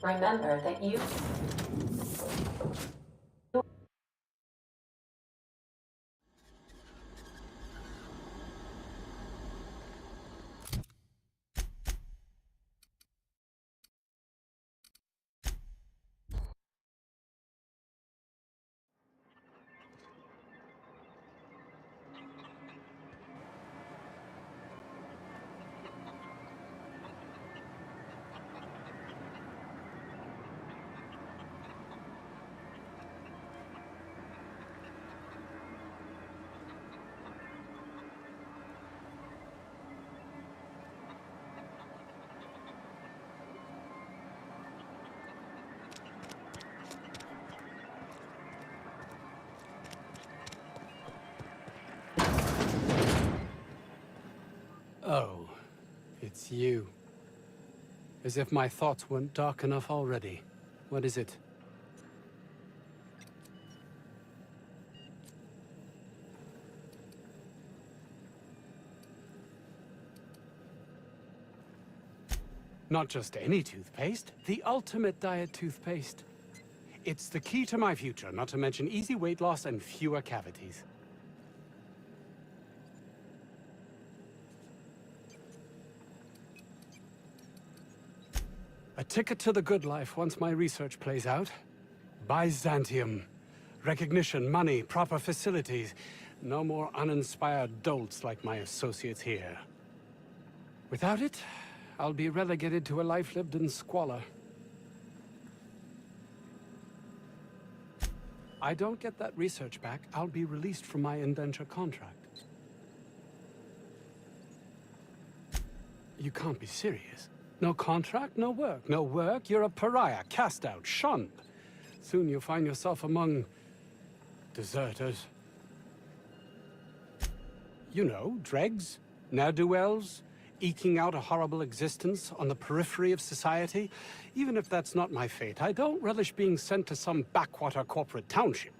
Remember that you Oh, it's you. As if my thoughts weren't dark enough already. What is it? Not just any toothpaste, the ultimate diet toothpaste. It's the key to my future, not to mention easy weight loss and fewer cavities. A ticket to the good life once my research plays out. Byzantium. Recognition, money, proper facilities. No more uninspired dolts like my associates here. Without it, I'll be relegated to a life lived in squalor. I don't get that research back, I'll be released from my indenture contract. You can't be serious. No contract, no work. No work, you're a pariah, cast out, shunned. Soon you'll find yourself among deserters. You know, dregs, ne'er-do-wells, eking out a horrible existence on the periphery of society. Even if that's not my fate, I don't relish being sent to some backwater corporate township.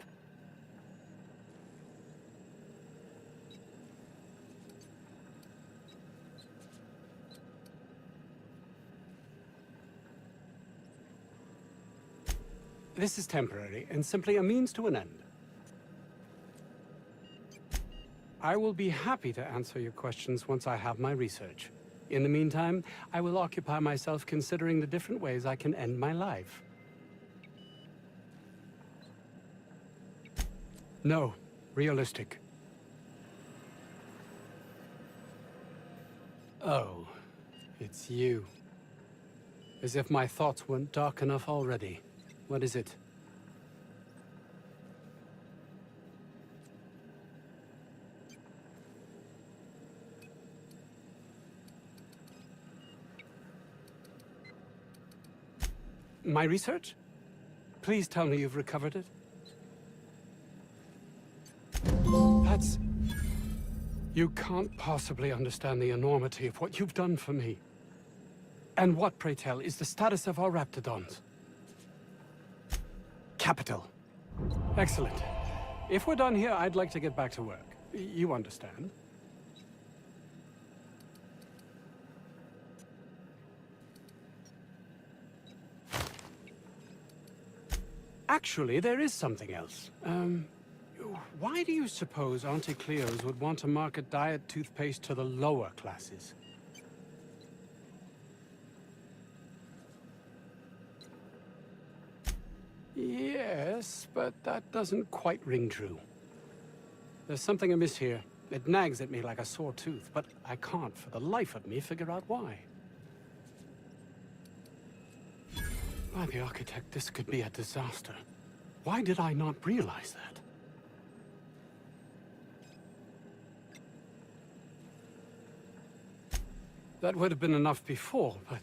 This is temporary, and simply a means to an end. I will be happy to answer your questions once I have my research. In the meantime, I will occupy myself considering the different ways I can end my life. No, realistic. Oh, it's you. As if my thoughts weren't dark enough already. What is it? My research? Please tell me you've recovered it. That's... You can't possibly understand the enormity of what you've done for me. And what, pray tell, is the status of our raptidons? Capital. Excellent. If we're done here, I'd like to get back to work. You understand? Actually, there is something else. Why do you suppose Auntie Cleo's would want to market diet toothpaste to the lower classes? Yes, but that doesn't quite ring true. There's something amiss here. It nags at me like a sore tooth, but I can't for the life of me figure out why. By the architect, this could be a disaster. Why did I not realize that? That would have been enough before, but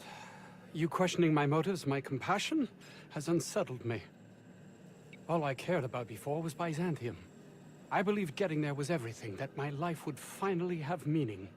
you questioning my motives, my compassion, has unsettled me. All I cared about before was Byzantium. I believed getting there was everything, that my life would finally have meaning.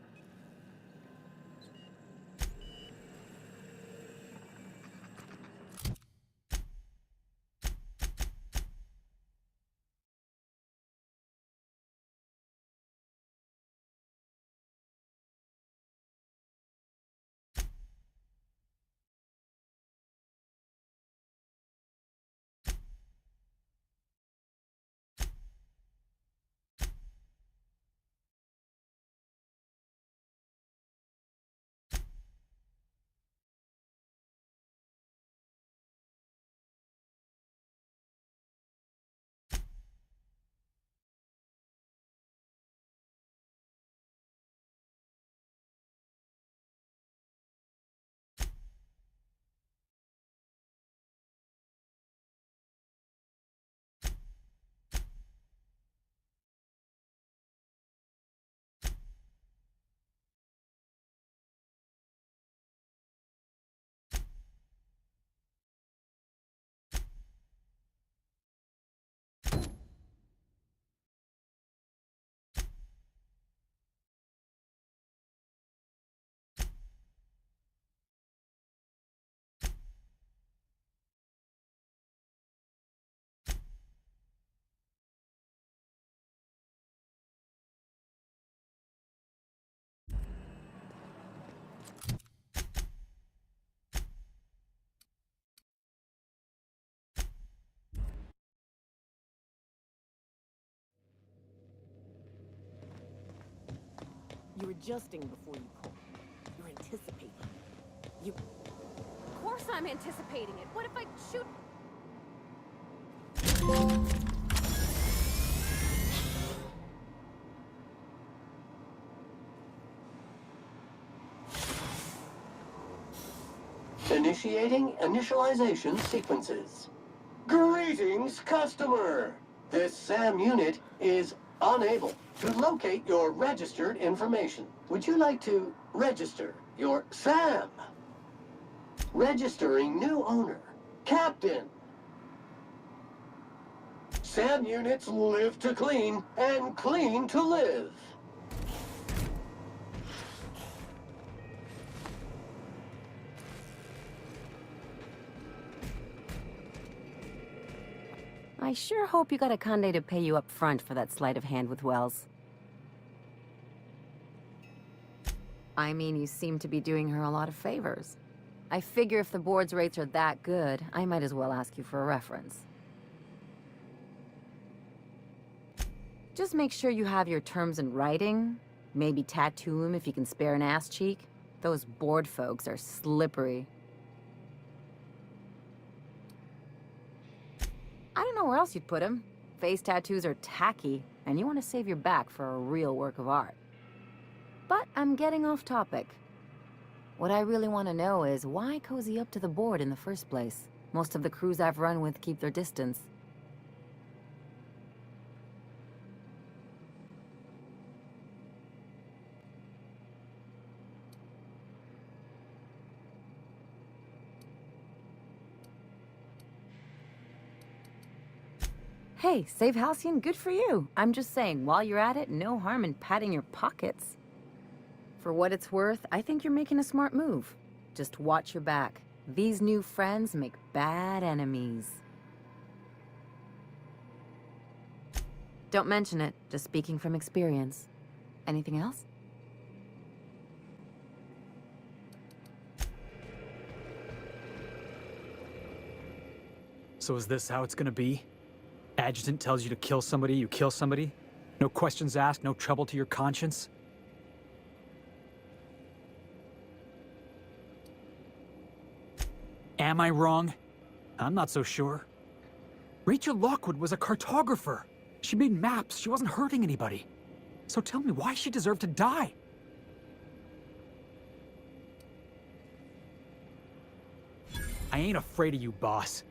You're adjusting before you pull. You're anticipating. You... Of course I'm anticipating it. What if I shoot... Initiating initialization sequences. Greetings, customer! This SAM unit is unable to locate your registered information. Would you like to register your SAM? Registering new owner. Captain. SAM units live to clean and clean to live. I sure hope you got a Conde to pay you up front for that sleight of hand with Wells. I mean, you seem to be doing her a lot of favors. I figure if the board's rates are that good, I might as well ask you for a reference. Just make sure you have your terms in writing. Maybe tattoo them if you can spare an ass cheek. Those board folks are slippery. I don't know where else you'd put him. Face tattoos are tacky, and you want to save your back for a real work of art. But I'm getting off topic. What I really want to know is why cozy up to the board in the first place? Most of the crews I've run with keep their distance. Hey, save Halcyon, good for you. I'm just saying, while you're at it, no harm in patting your pockets. For what it's worth, I think you're making a smart move. Just watch your back. These new friends make bad enemies. Don't mention it, just speaking from experience. Anything else? So is this how it's gonna be? Adjutant tells you to kill somebody, you kill somebody? No questions asked, no trouble to your conscience? Am I wrong? I'm not so sure. Rachel Lockwood was a cartographer. She made maps, she wasn't hurting anybody. So tell me why she deserved to die? I ain't afraid of you, boss.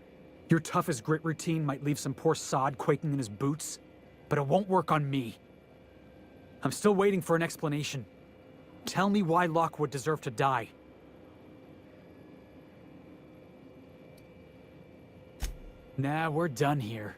Your tough as grit routine might leave some poor sod quaking in his boots, but it won't work on me. I'm still waiting for an explanation. Tell me why Lockwood deserved to die. Nah, we're done here.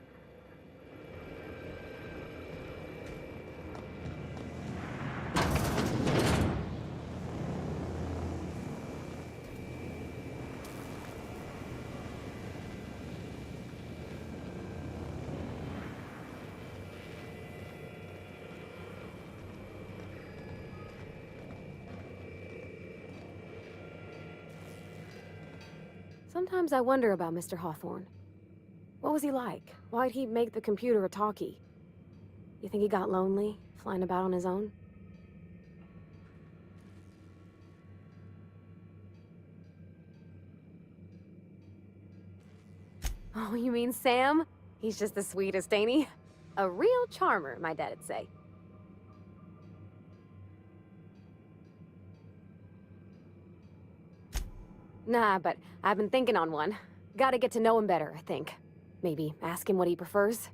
Sometimes I wonder about Mr. Hawthorne. What was he like? Why'd he make the computer a talkie? You think he got lonely, flying about on his own? Oh, you mean Sam? He's just the sweetest, ain't he? A real charmer, my dad'd say. Nah, but I've been thinking on one. Gotta get to know him better, I think. Maybe ask him what he prefers.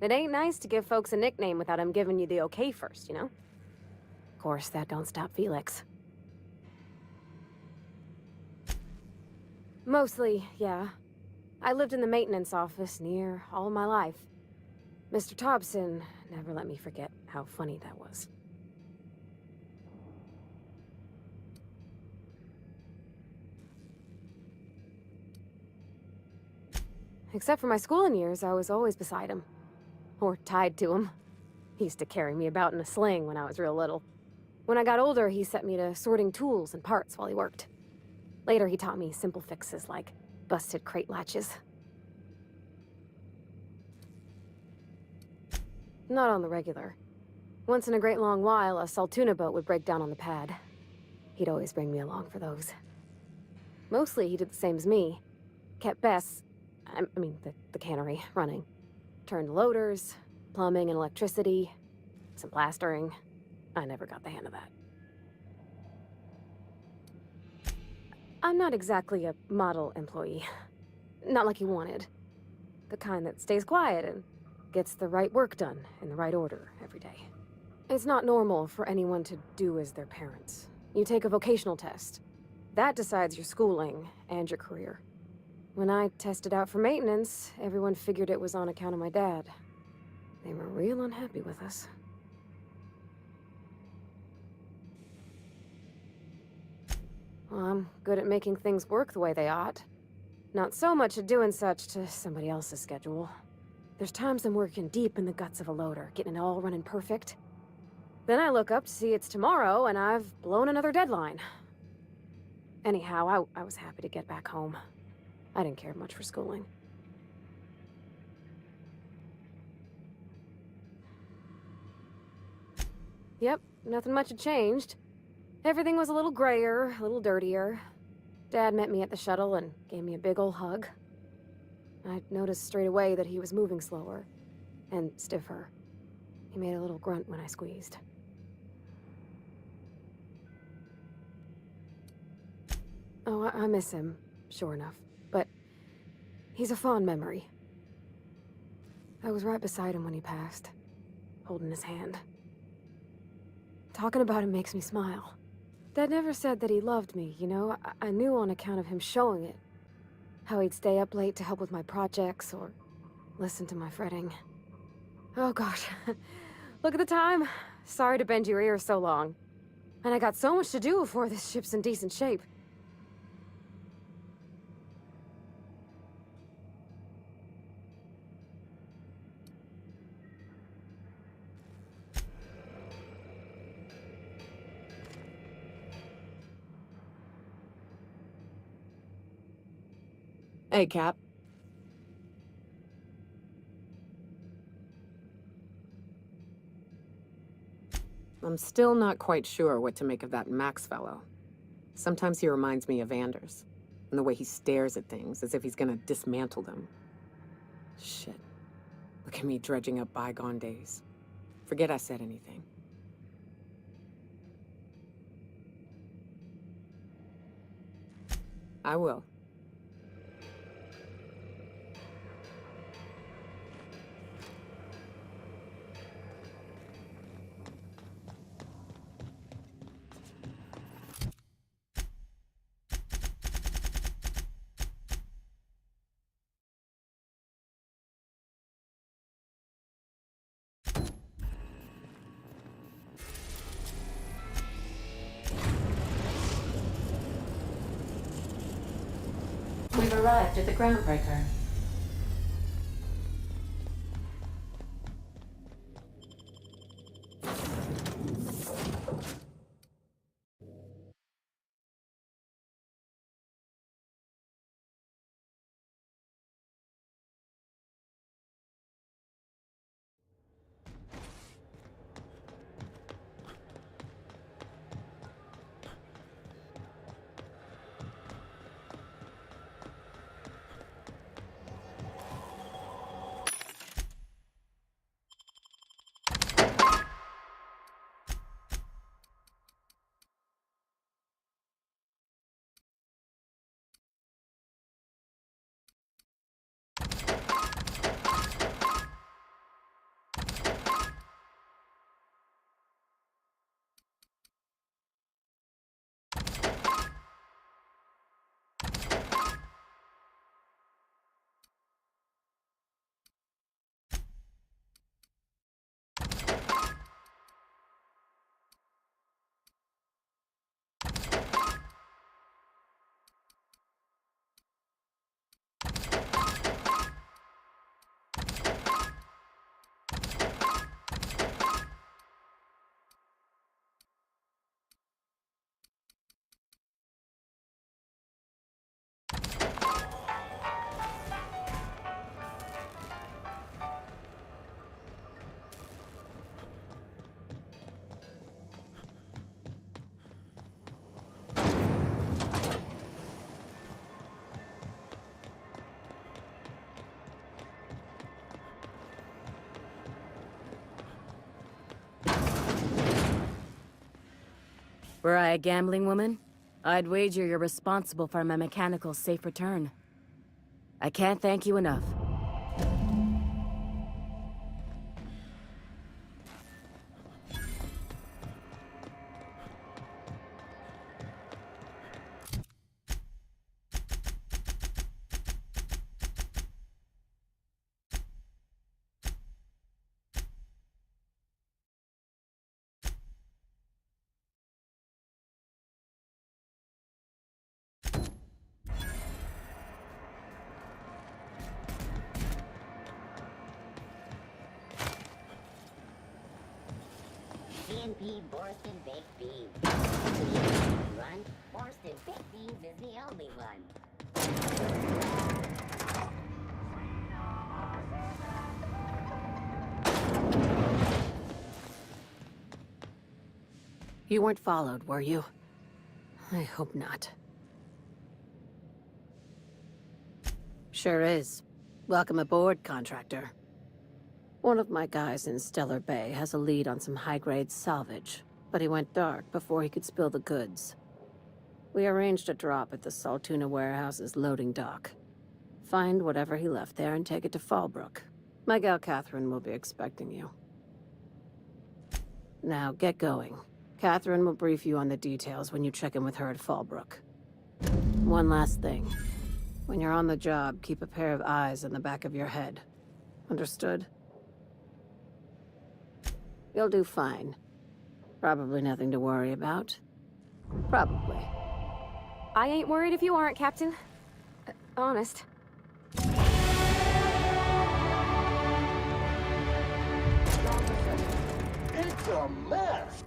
It ain't nice to give folks a nickname without him giving you the okay first, you know? Of course, that don't stop Felix. Mostly, yeah. I lived in the maintenance office near all my life. Mr. Thompson never let me forget how funny that was. Except for my schooling years, I was always beside him. Or tied to him. He used to carry me about in a sling when I was real little. When I got older, he set me to sorting tools and parts while he worked. Later, he taught me simple fixes like busted crate latches. Not on the regular. Once in a great long while, a Saltuna boat would break down on the pad. He'd always bring me along for those. Mostly, he did the same as me. Kept Bess, the cannery, running. Turned loaders, plumbing and electricity, some plastering. I never got the hang of that. I'm not exactly a model employee. Not like he wanted. The kind that stays quiet and gets the right work done in the right order every day. It's not normal for anyone to do as their parents. You take a vocational test. That decides your schooling and your career. When I tested out for maintenance, everyone figured it was on account of my dad. They were real unhappy with us. Well, I'm good at making things work the way they ought. Not so much at doing such to somebody else's schedule. There's times I'm working deep in the guts of a loader, getting it all running perfect. Then I look up to see it's tomorrow, and I've blown another deadline. Anyhow, I was happy to get back home. I didn't care much for schooling. Yep, nothing much had changed. Everything was a little grayer, a little dirtier. Dad met me at the shuttle and gave me a big ol' hug. I noticed straight away that he was moving slower and stiffer. He made a little grunt when I squeezed. Oh, I miss him, sure enough. But he's a fond memory. I was right beside him when he passed, holding his hand. Talking about him makes me smile. Dad never said that he loved me, you know? I knew on account of him showing it. How he'd stay up late to help with my projects or listen to my fretting. Oh gosh, look at the time. Sorry to bend your ears so long. And I got so much to do before this ship's in decent shape. Hey, Cap. I'm still not quite sure what to make of that Max fellow. Sometimes he reminds me of Anders, and the way he stares at things as if he's gonna dismantle them. Shit. Look at me dredging up bygone days. Forget I said anything. I will. We've arrived at the groundbreaker. Were I a gambling woman, I'd wager you're responsible for my mechanical safe return. I can't thank you enough. CNP Borsted Baked Beans. Run, Borsted Baked Beans is the only one. You weren't followed, were you? I hope not. Sure is. Welcome aboard, contractor. One of my guys in Stellar Bay has a lead on some high-grade salvage, but he went dark before he could spill the goods. We arranged a drop at the Saltuna warehouse's loading dock. Find whatever he left there and take it to Fallbrook. My gal Catherine will be expecting you. Now, get going. Catherine will brief you on the details when you check in with her at Fallbrook. One last thing. When you're on the job, keep a pair of eyes in the back of your head. Understood? You'll do fine. Probably nothing to worry about. Probably. I ain't worried if you aren't, Captain. Honest. It's a mess!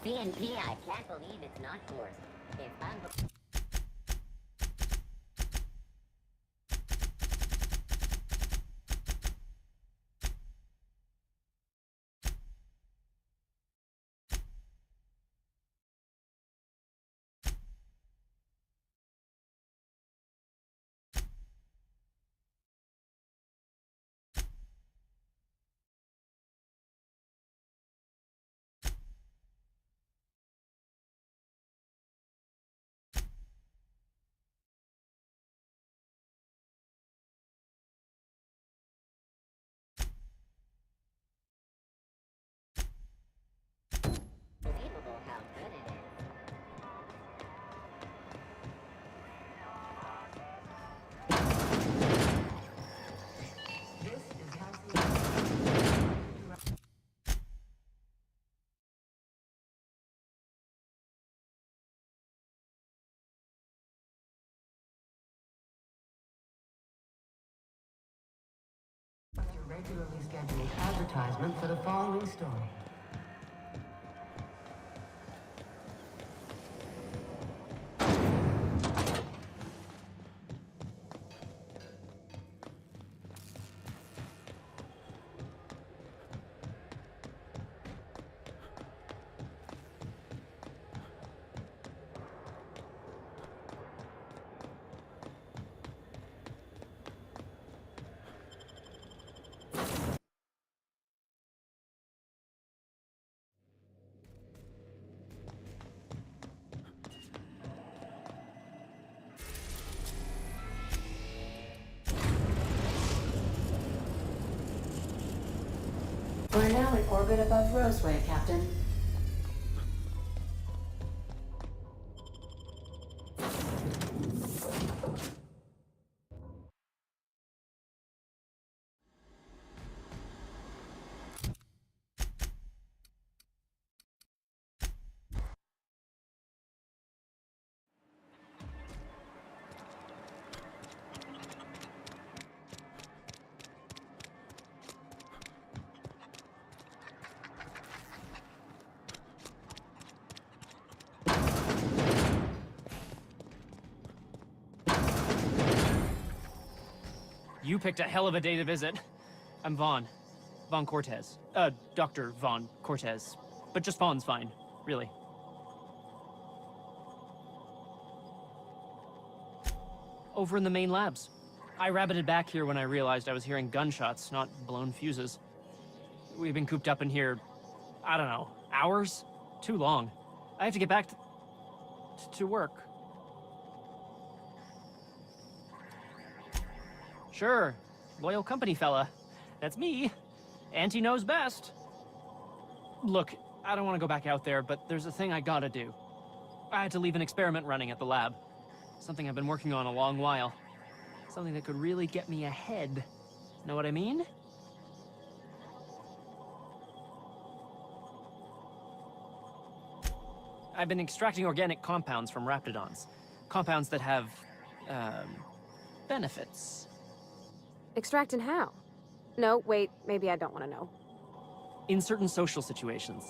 CNP, I can't believe it's not forced. If I'm... Unbelievable how good it is. Your regularly scheduled advertisement for the following story. We're now in orbit above Roseway, Captain. You picked a hell of a day to visit. I'm Vaughn. Vaughn Cortez. Dr. Vaughn Cortez. But just Vaughn's fine, really. Over in the main labs. I rabbited back here when I realized I was hearing gunshots, not blown fuses. We've been cooped up in here, I don't know, hours? Too long. I have to get back to work. Sure, loyal company fella. That's me. Auntie knows best. Look, I don't want to go back out there, but there's a thing I gotta do. I had to leave an experiment running at the lab. Something I've been working on a long while. Something that could really get me ahead. Know what I mean? I've been extracting organic compounds from raptidons. Compounds that have, benefits. Extracting how? No, wait, maybe I don't want to know. In certain social situations.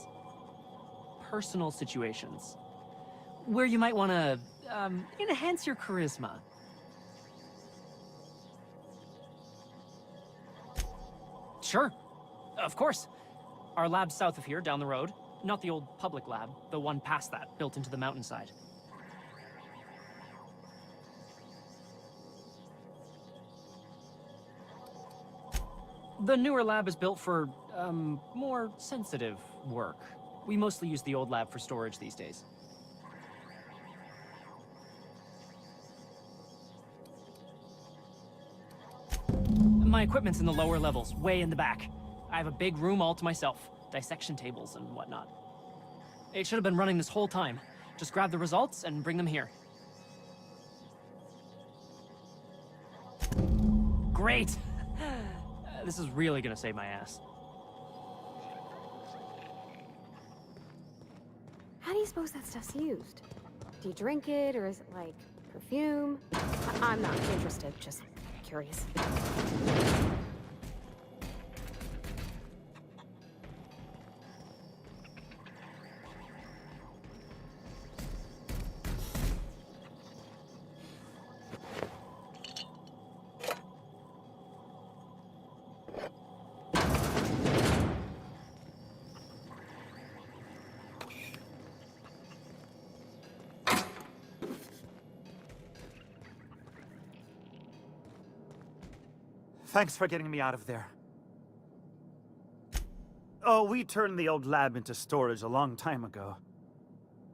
Personal situations. Where you might want to, enhance your charisma. Sure. Of course. Our lab's south of here, down the road. Not the old public lab, the one past that, built into the mountainside. The newer lab is built for, more sensitive work. We mostly use the old lab for storage these days. My equipment's in the lower levels, way in the back. I have a big room all to myself, dissection tables and whatnot. It should have been running this whole time. Just grab the results and bring them here. Great! This is really gonna save my ass. How do you suppose that stuff's used? Do you drink it, or is it like perfume? I'm not interested, just curious. Thanks for getting me out of there. Oh, we turned the old lab into storage a long time ago.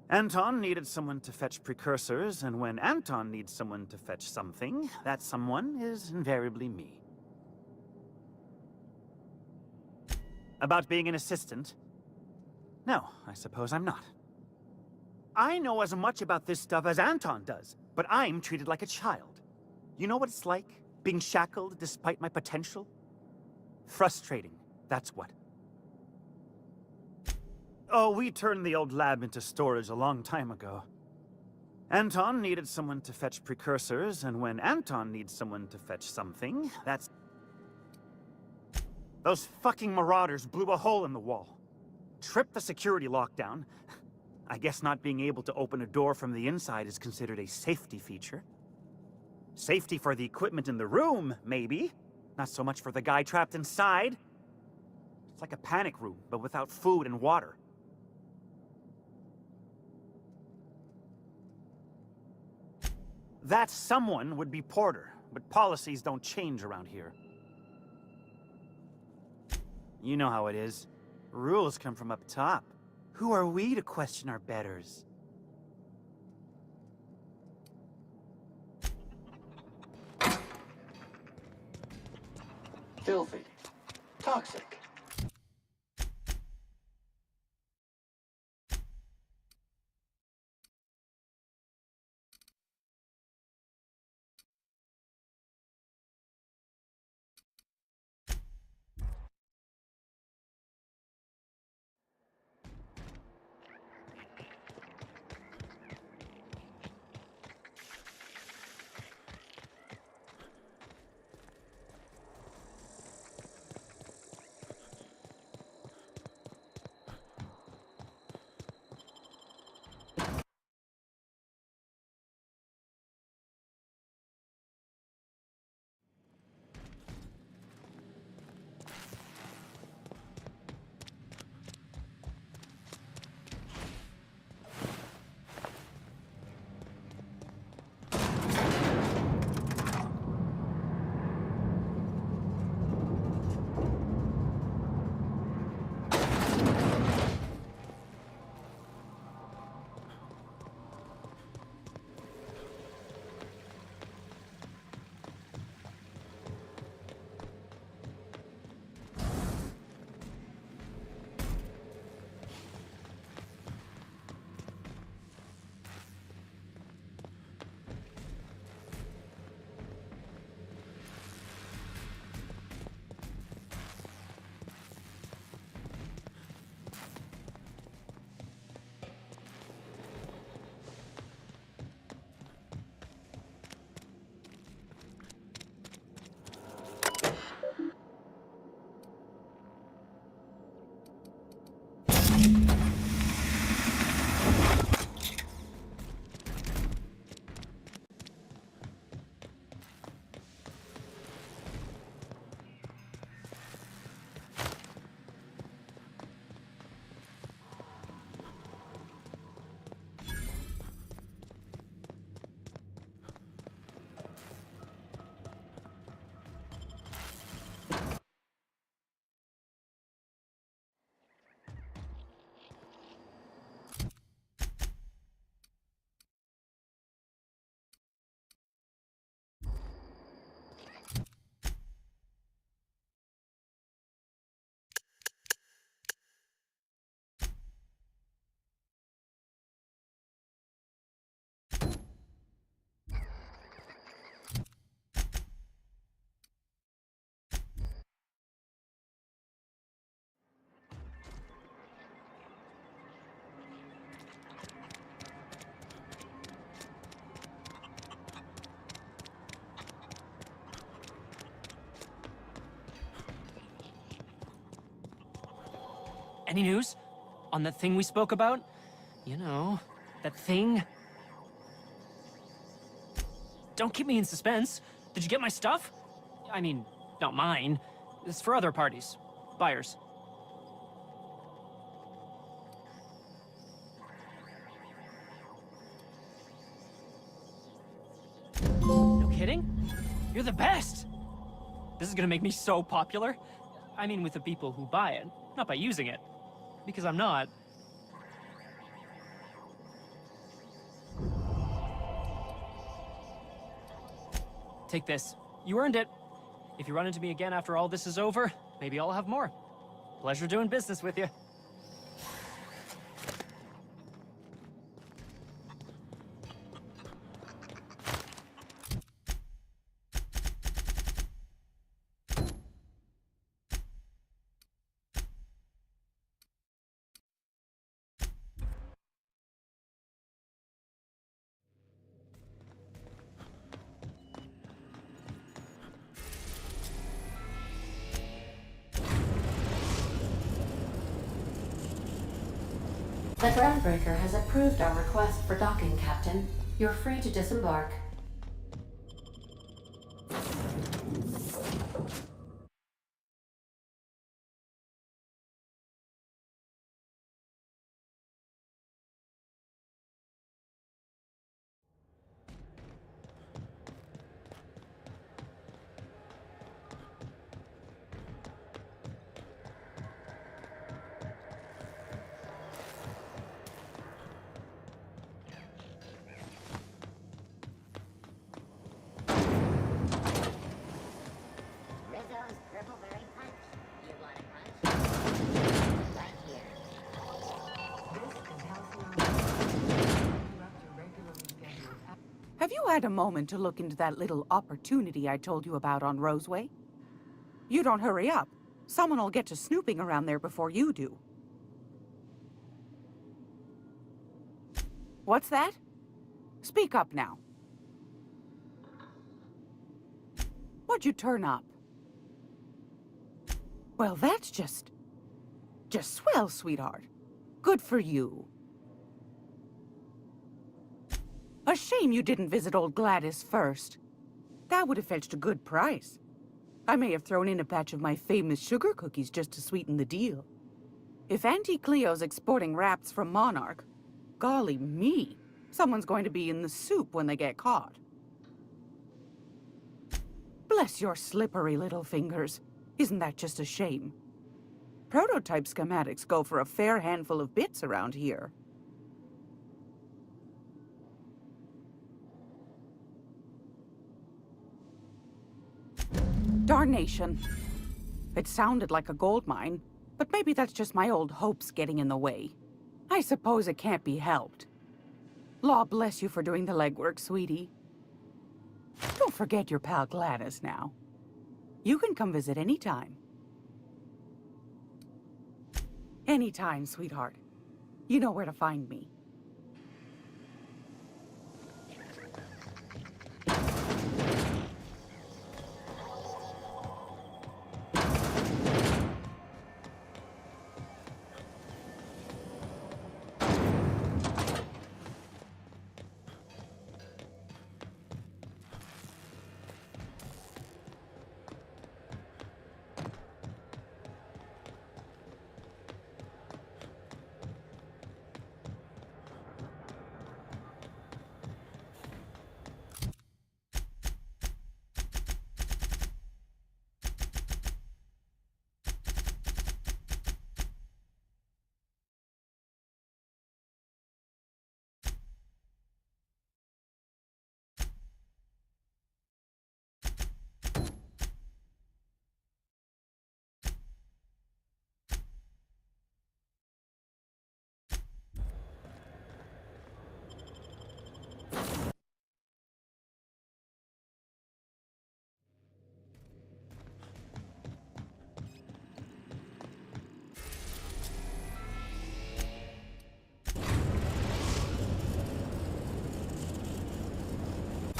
Anton needed someone to fetch precursors, and when Anton needs someone to fetch something, that someone is invariably me. About being an assistant? No, I suppose I'm not. I know as much about this stuff as Anton does, but I'm treated like a child. You know what it's like? Being shackled despite my potential? Frustrating, that's what. Oh, we turned the old lab into storage a long time ago. Anton needed someone to fetch precursors, and when Anton needs someone to fetch something, that's... Those fucking marauders blew a hole in the wall. Tripped the security lockdown. I guess not being able to open a door from the inside is considered a safety feature. Safety for the equipment in the room, maybe. Not so much for the guy trapped inside. It's like a panic room, but without food and water. That someone would be Porter, but policies don't change around here. You know how it is. Rules come from up top. Who are we to question our betters? Filthy. Toxic. Any news? On that thing we spoke about? You know, that thing? Don't keep me in suspense. Did you get my stuff? I mean, not mine. It's for other parties. Buyers. No kidding? You're the best! This is gonna make me so popular. I mean, with the people who buy it, not by using it. Because I'm not. Take this. You earned it. If you run into me again after all this is over, maybe I'll have more. Pleasure doing business with you. The groundbreaker has approved our request for docking, Captain. You're free to disembark. Rizzo's Purple Berry Punch. You want a punch? Right here. Have you had a moment to look into that little opportunity I told you about on Roseway? You don't hurry up. Someone will get to snooping around there before you do. What's that? Speak up now. What'd you turn up? Well, that's just swell, sweetheart. Good for you. A shame you didn't visit old Gladys first. That would have fetched a good price. I may have thrown in a batch of my famous sugar cookies just to sweeten the deal. If Auntie Cleo's exporting wraps from Monarch, golly me, someone's going to be in the soup when they get caught. Bless your slippery little fingers. Isn't that just a shame? Prototype schematics go for a fair handful of bits around here. Darnation. It sounded like a gold mine, but maybe that's just my old hopes getting in the way. I suppose it can't be helped. Law bless you for doing the legwork, sweetie. Don't forget your pal Gladys now. You can come visit anytime. Anytime, sweetheart. You know where to find me.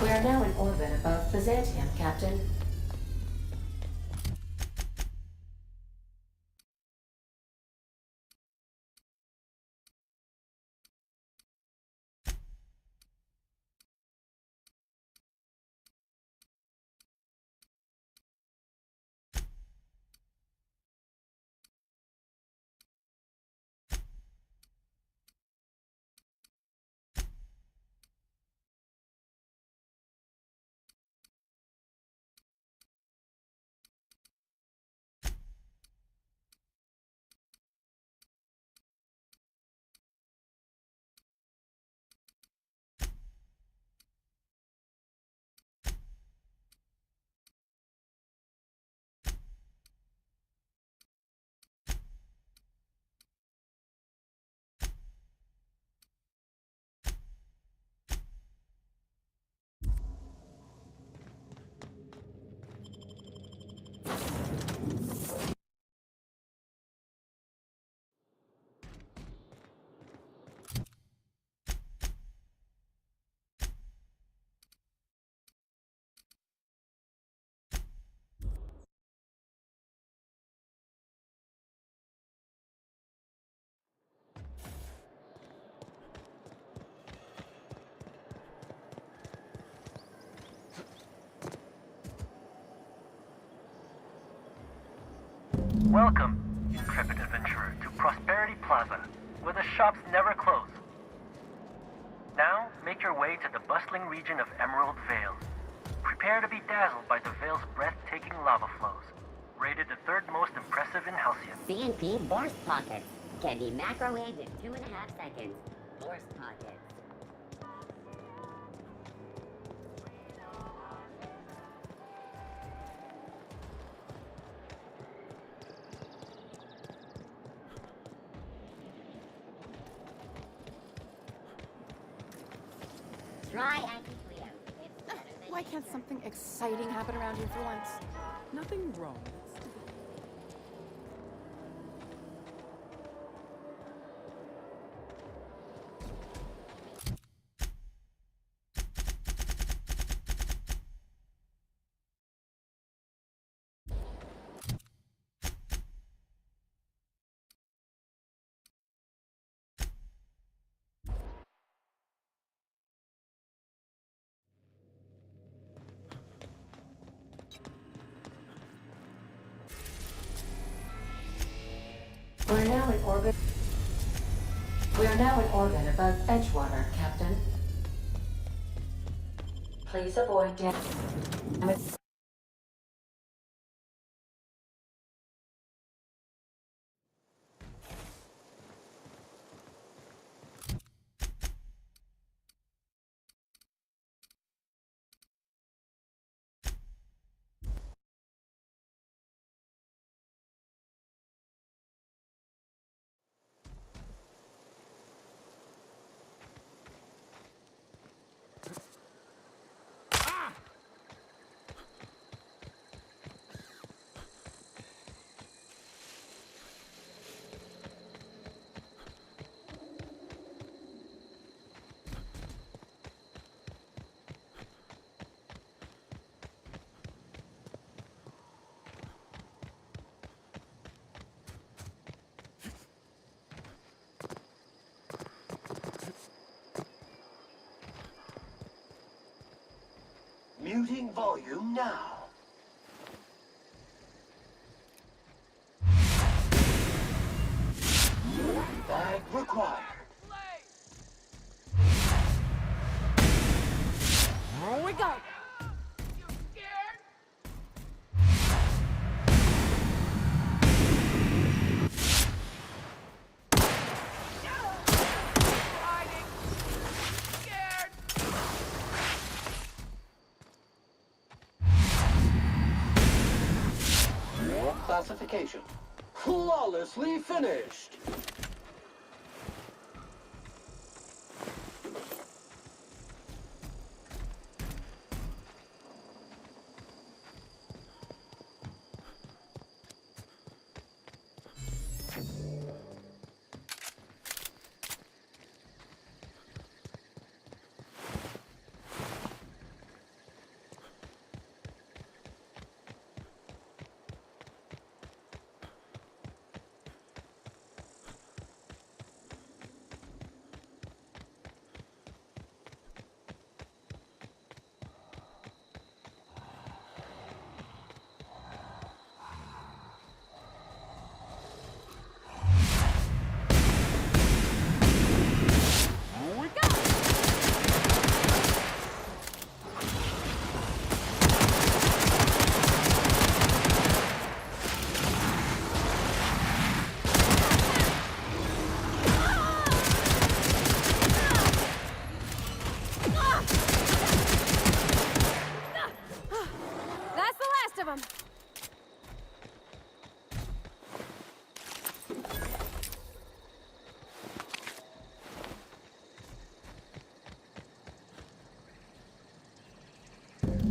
We are now in orbit above Byzantium, Captain. Welcome, intrepid adventurer, to Prosperity Plaza, where the shops never close. Now, make your way to the bustling region of Emerald Vale. Prepare to be dazzled by the Vale's breathtaking lava flows. Rated the third most impressive in Halcyon. CNP Burst Pockets can be microwaved in 2.5 seconds. Burst Pockets. Try anti-Cleo. It's better than Why can't something exciting happen around here for once? Nothing wrong. We're now in orbit. We are now in orbit above Edgewater, Captain. Please avoid damage. Muting volume now. Bag required. Here we go. Classification. Flawlessly finished.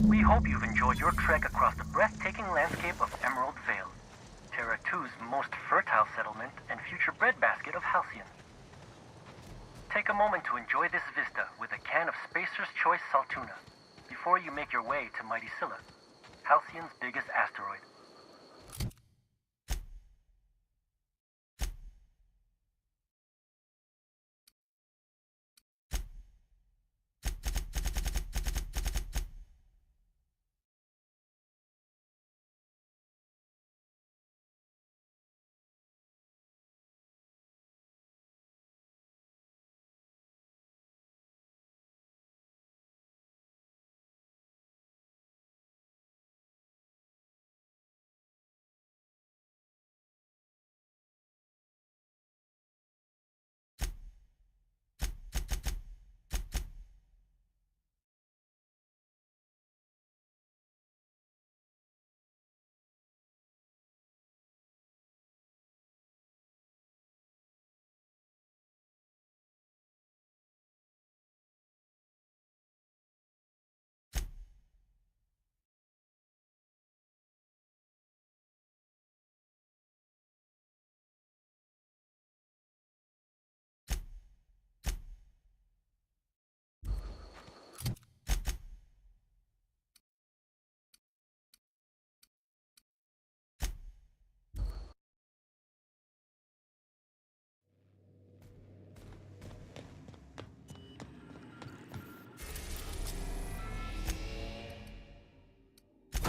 We hope you've enjoyed your trek across the breathtaking landscape of Emerald Vale, Terra 2's most fertile settlement and future breadbasket of Halcyon. Take a moment to enjoy this vista with a can of Spacer's Choice Saltuna before you make your way to Mighty Scylla, Halcyon's biggest asteroid.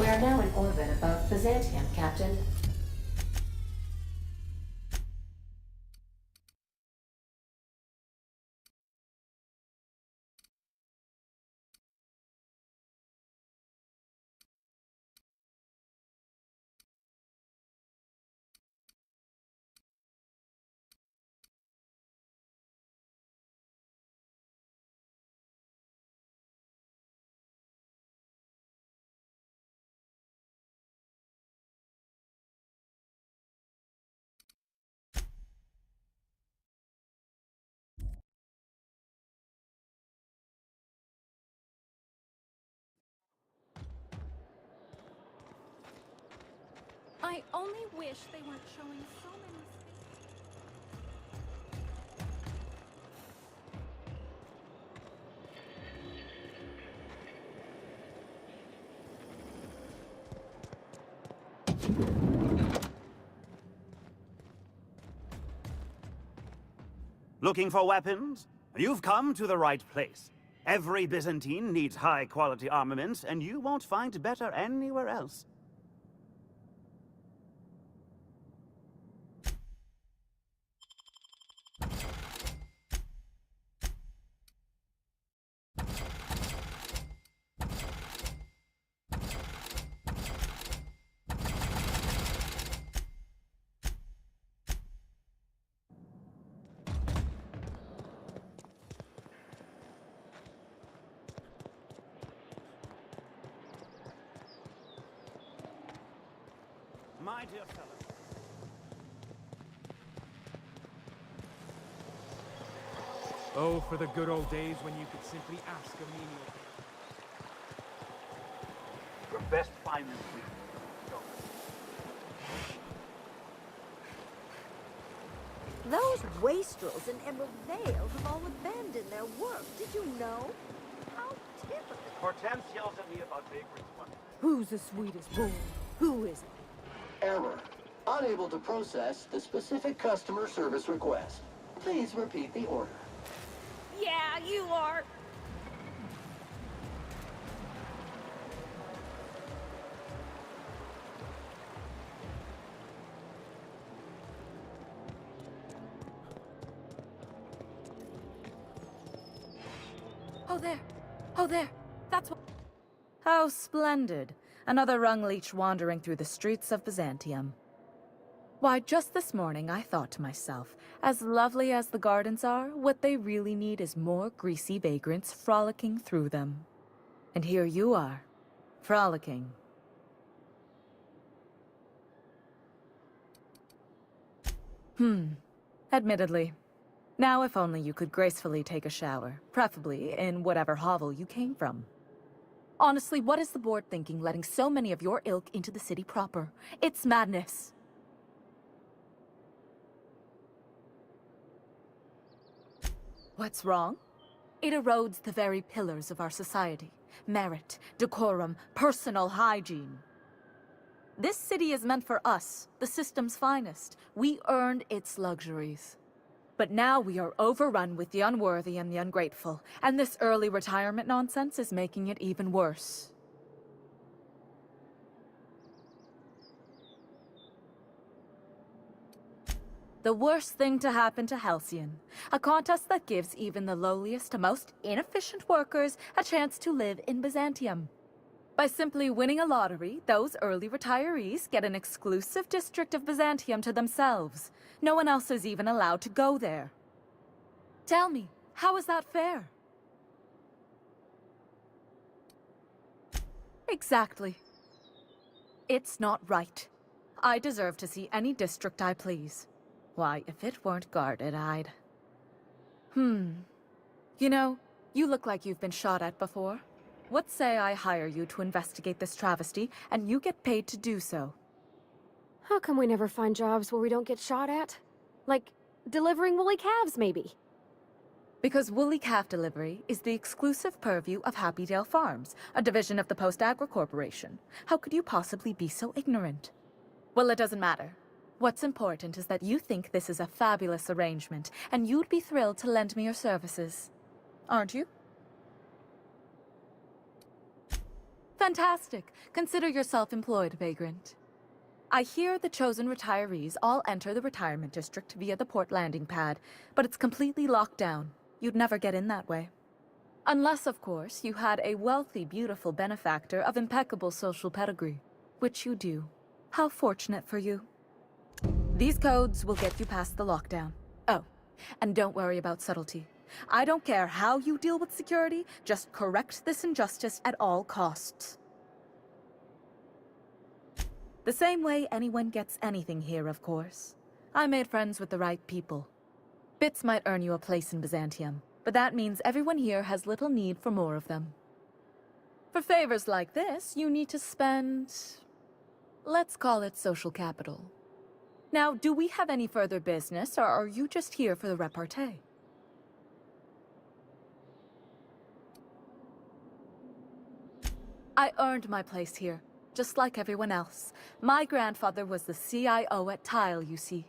are now in orbit above Byzantium, Captain. I only wish they weren't showing so many. Looking for weapons? You've come to the right place. Every Byzantine needs high-quality armaments, and you won't find better anywhere else. My dear fellow. Oh, for the good old days when you could simply ask a menial. Your best finance week. Those wastrels in Emerald Vale have all abandoned their work. Did you know? How typical. Hortense yells at me about vagrants one. Who's the sweetest boy? Who is it? Error. Unable to process the specific customer service request. Please repeat the order. Yeah, you are. Oh, there. Oh, there. That's what... How splendid. Another rung leech wandering through the streets of Byzantium. Why, just this morning I thought to myself, as lovely as the gardens are, what they really need is more greasy vagrants frolicking through them. And here you are, frolicking. Admittedly. Now if only you could gracefully take a shower, preferably in whatever hovel you came from. Honestly, what is the board thinking letting so many of your ilk into the city proper? It's madness. What's wrong? It erodes the very pillars of our society. Merit, decorum, personal hygiene. This city is meant for us, the system's finest. We earned its luxuries. But now we are overrun with the unworthy and the ungrateful, and this early retirement nonsense is making it even worse. The worst thing to happen to Halcyon. A contest that gives even the lowliest to most inefficient workers a chance to live in Byzantium. By simply winning a lottery, those early retirees get an exclusive district of Byzantium to themselves. No one else is even allowed to go there. Tell me, how is that fair? Exactly. It's not right. I deserve to see any district I please. Why, if it weren't guarded, I'd... You know, you look like you've been shot at before. What say I hire you to investigate this travesty, and you get paid to do so? How come we never find jobs where we don't get shot at? Like, delivering woolly calves, maybe? Because woolly calf delivery is the exclusive purview of Happydale Farms, a division of the Post-Agri Corporation. How could you possibly be so ignorant? Well, it doesn't matter. What's important is that you think this is a fabulous arrangement, and you'd be thrilled to lend me your services. Aren't you? Fantastic. Consider yourself employed, vagrant. I hear the chosen retirees all enter the retirement district via the port landing pad, but it's completely locked down. You'd never get in that way. Unless, of course, you had a wealthy, beautiful benefactor of impeccable social pedigree, which you do. How fortunate for you. These codes will get you past the lockdown. Oh, and don't worry about subtlety. I don't care how you deal with security, just correct this injustice at all costs. The same way anyone gets anything here, of course. I made friends with the right people. Bits might earn you a place in Byzantium, but that means everyone here has little need for more of them. For favors like this, you need to spend... let's call it social capital. Now, do we have any further business, or are you just here for the repartee? I earned my place here, just like everyone else. My grandfather was the CIO at Tile, you see.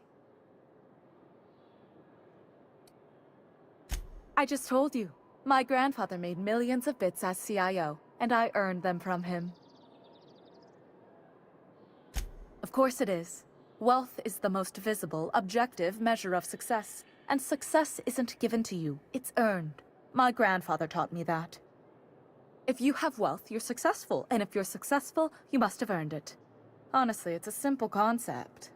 I just told you. My grandfather made millions of bits as CIO, and I earned them from him. Of course it is. Wealth is the most visible, objective measure of success. And success isn't given to you, it's earned. My grandfather taught me that. If you have wealth, you're successful, and if you're successful, you must have earned it. Honestly, it's a simple concept.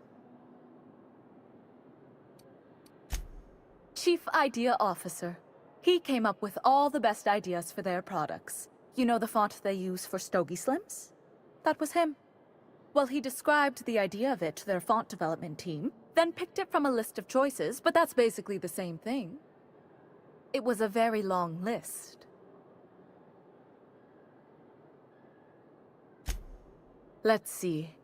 Chief Idea Officer. He came up with all the best ideas for their products. You know the font they use for Stogie Slims? That was him. Well, he described the idea of it to their font development team, then picked it from a list of choices, but that's basically the same thing. It was a very long list. Let's see.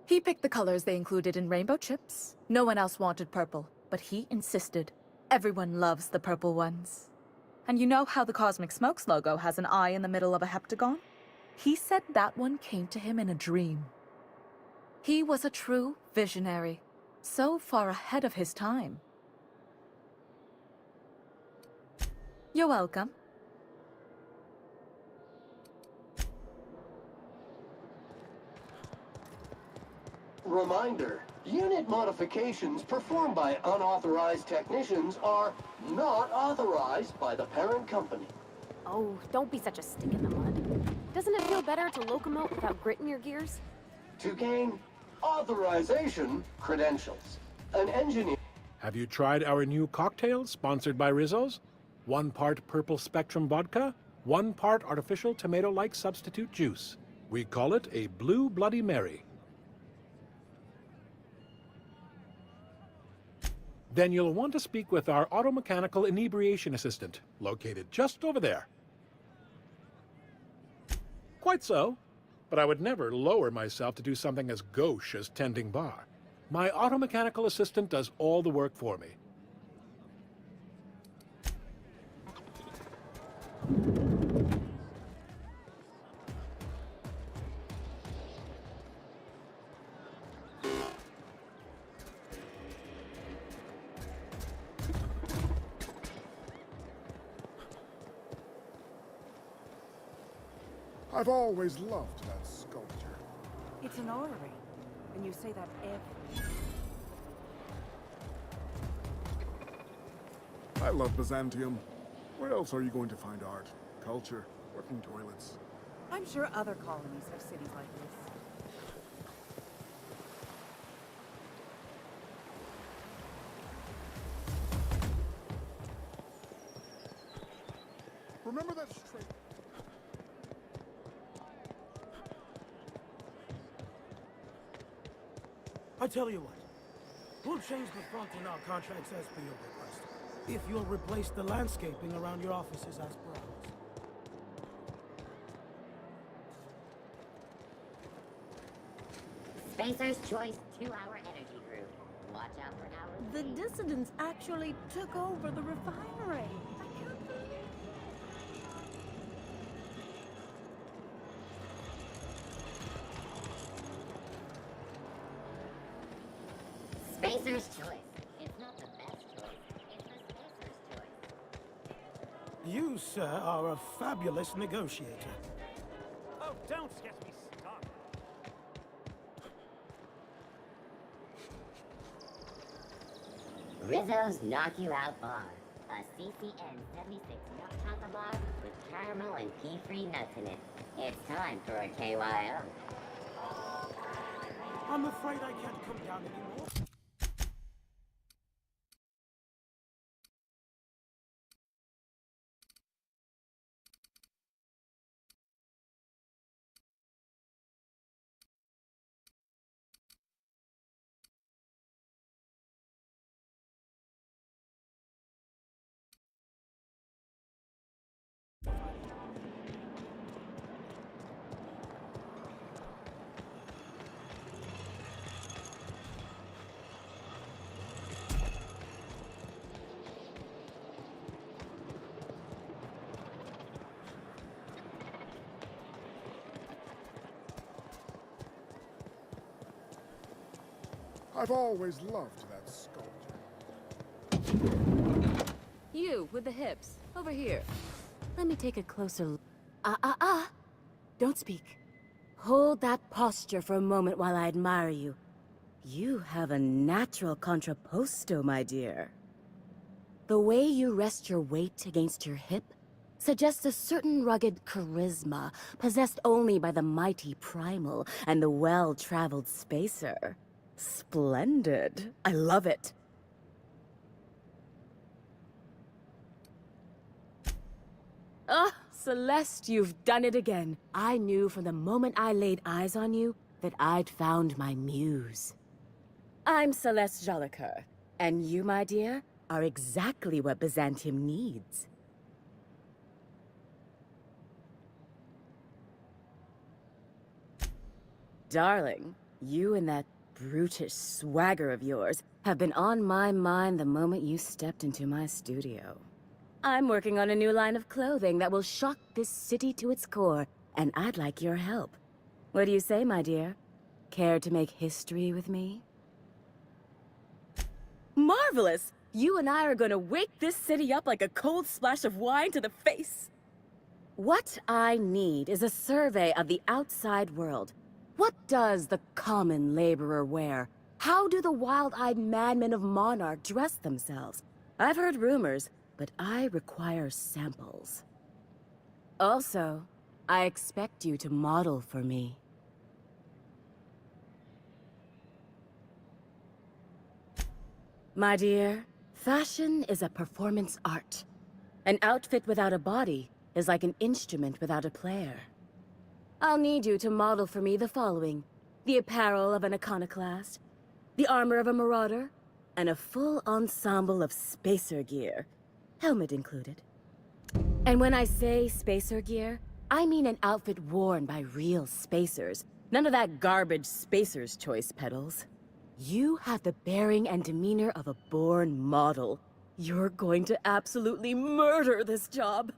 He picked the colors they included in rainbow chips. No one else wanted purple, but he insisted. Everyone loves the purple ones. And you know how the Cosmic Smokes logo has an eye in the middle of a heptagon? He said that one came to him in a dream. He was a true visionary, so far ahead of his time. You're welcome. Reminder, unit modifications performed by unauthorized technicians are not authorized by the parent company. Oh, don't be such a stick in the mud. Doesn't it feel better to locomote without grit in your gears? To gain authorization credentials, an engineer... Have you tried our new cocktail sponsored by Rizzo's? 1 part purple spectrum vodka, 1 part artificial tomato-like substitute juice. We call it a Blue Bloody Mary. Then you'll want to speak with our automechanical inebriation assistant, located just over there. Quite so, but I would never lower myself to do something as gauche as tending bar. My automechanical assistant does all the work for me. I've always loved that sculpture. It's an orrery, and you say that every... I love Byzantium. Where else are you going to find art, culture, working toilets? I'm sure other colonies have cities like this. Remember that straight... I tell you what, we'll change the front in our contracts as per your request, if you'll replace the landscaping around your offices as per ours. Spacer's Choice 2-hour energy group. Watch out for hours. The dissidents actually took over the refinery. Spacer's Choice. It's not the best choice. It's the Spacer's Choice. You, sir, are a fabulous negotiator. Oh, don't get me stuck. Rizzo's Knock You Out Bar. A CCN 76 nut chocolate bar with caramel and pea-free nuts in it. It's time for a KYO. I'm afraid I can't come down anymore. I've always loved that sculpture. You, with the hips. Over here. Let me take a closer look. Don't speak. Hold that posture for a moment while I admire you. You have a natural contrapposto, my dear. The way you rest your weight against your hip suggests a certain rugged charisma possessed only by the mighty primal and the well-traveled spacer. Splendid. I love it. Ah, Celeste, you've done it again. I knew from the moment I laid eyes on you that I'd found my muse. I'm Celeste Jolicoeur, and you, my dear, are exactly what Byzantium needs. Darling, you and that brutish swagger of yours have been on my mind the moment you stepped into my studio. I'm working on a new line of clothing that will shock this city to its core, and I'd like your help. What do you say, my dear? Care to make history with me? Marvelous! You and I are gonna wake this city up like a cold splash of wine to the face. What I need is a survey of the outside world. What does the common laborer wear? How do the wild-eyed madmen of Monarch dress themselves? I've heard rumors, but I require samples. Also, I expect you to model for me. My dear, fashion is a performance art. An outfit without a body is like an instrument without a player. I'll need you to model for me the following: the apparel of an iconoclast, the armor of a marauder, and a full ensemble of spacer gear, helmet included. And when I say spacer gear, I mean an outfit worn by real spacers, none of that garbage spacer's choice pedals. You have the bearing and demeanor of a born model. You're going to absolutely murder this job.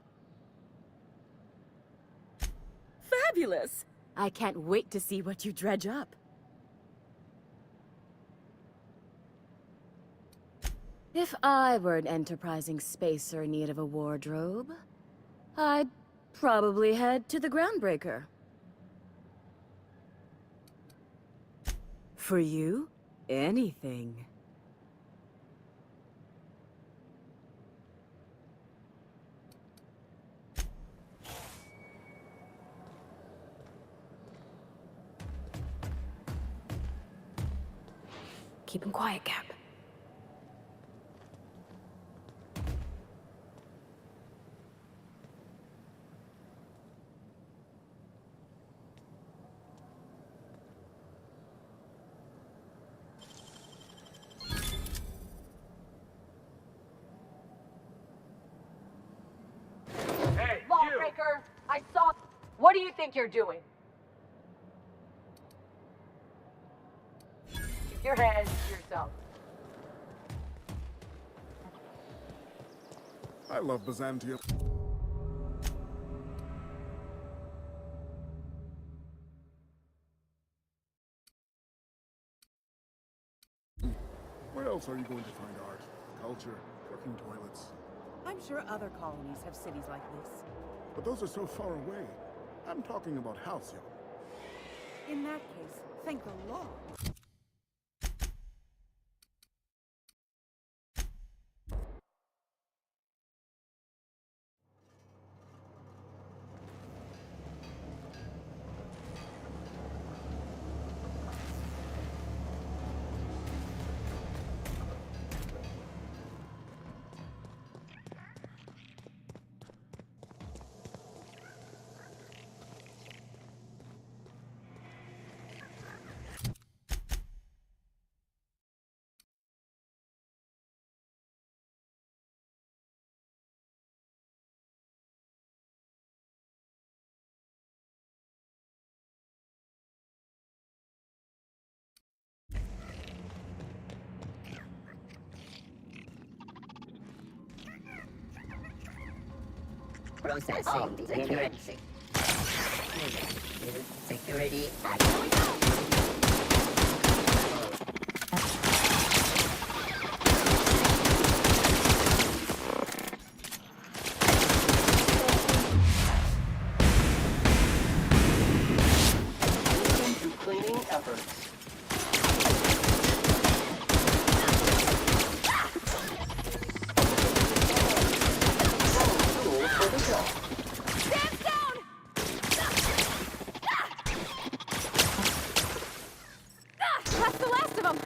Fabulous! I can't wait to see what you dredge up. If I were an enterprising spacer in need of a wardrobe, I'd probably head to the Groundbreaker. For you, anything. Keep him quiet, Cap. Hey, Lawbreaker! I saw... What do you think you're doing? Keep your hands to yourself. I love Byzantium. Where else are you going to find art, culture, working toilets? I'm sure other colonies have cities like this. But those are so far away. I'm talking about Halcyon. In that case, thank the Lord. Processing security. Security. Cleaning efforts. Tool for the job. Stand down! That's the last of them!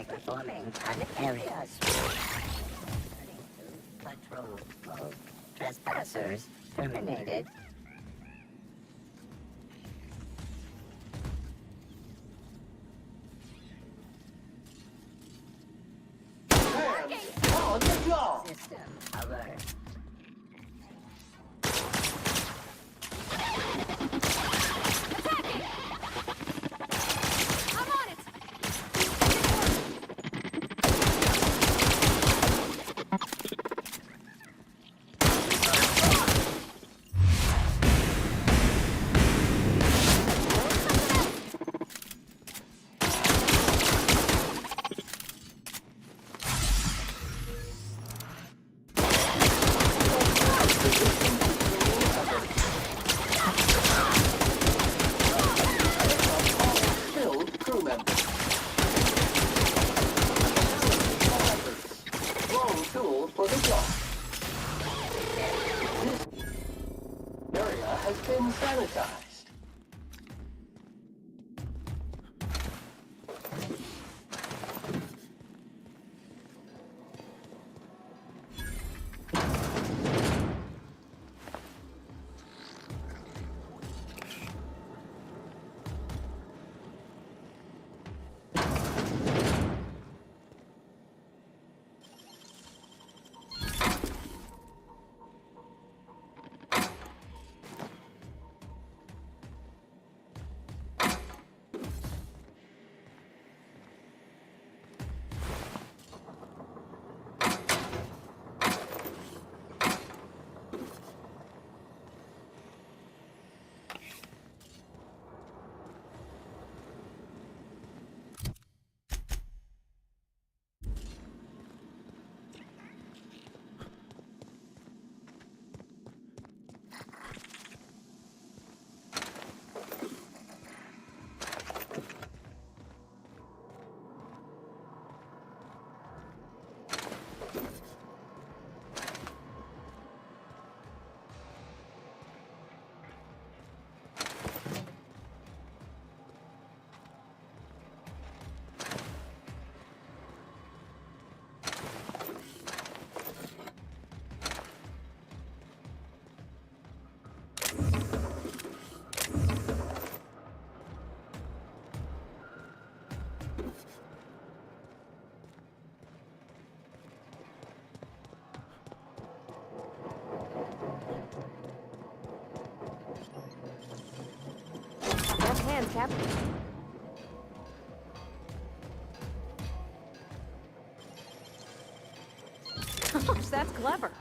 Performing private areas. Patrol of trespassers terminated. Hands on the job. System alert. I'm on it! Killed crew members. Wrong tool for the job. This area has been sanitized. Left hands, Cap. Gosh, that's clever.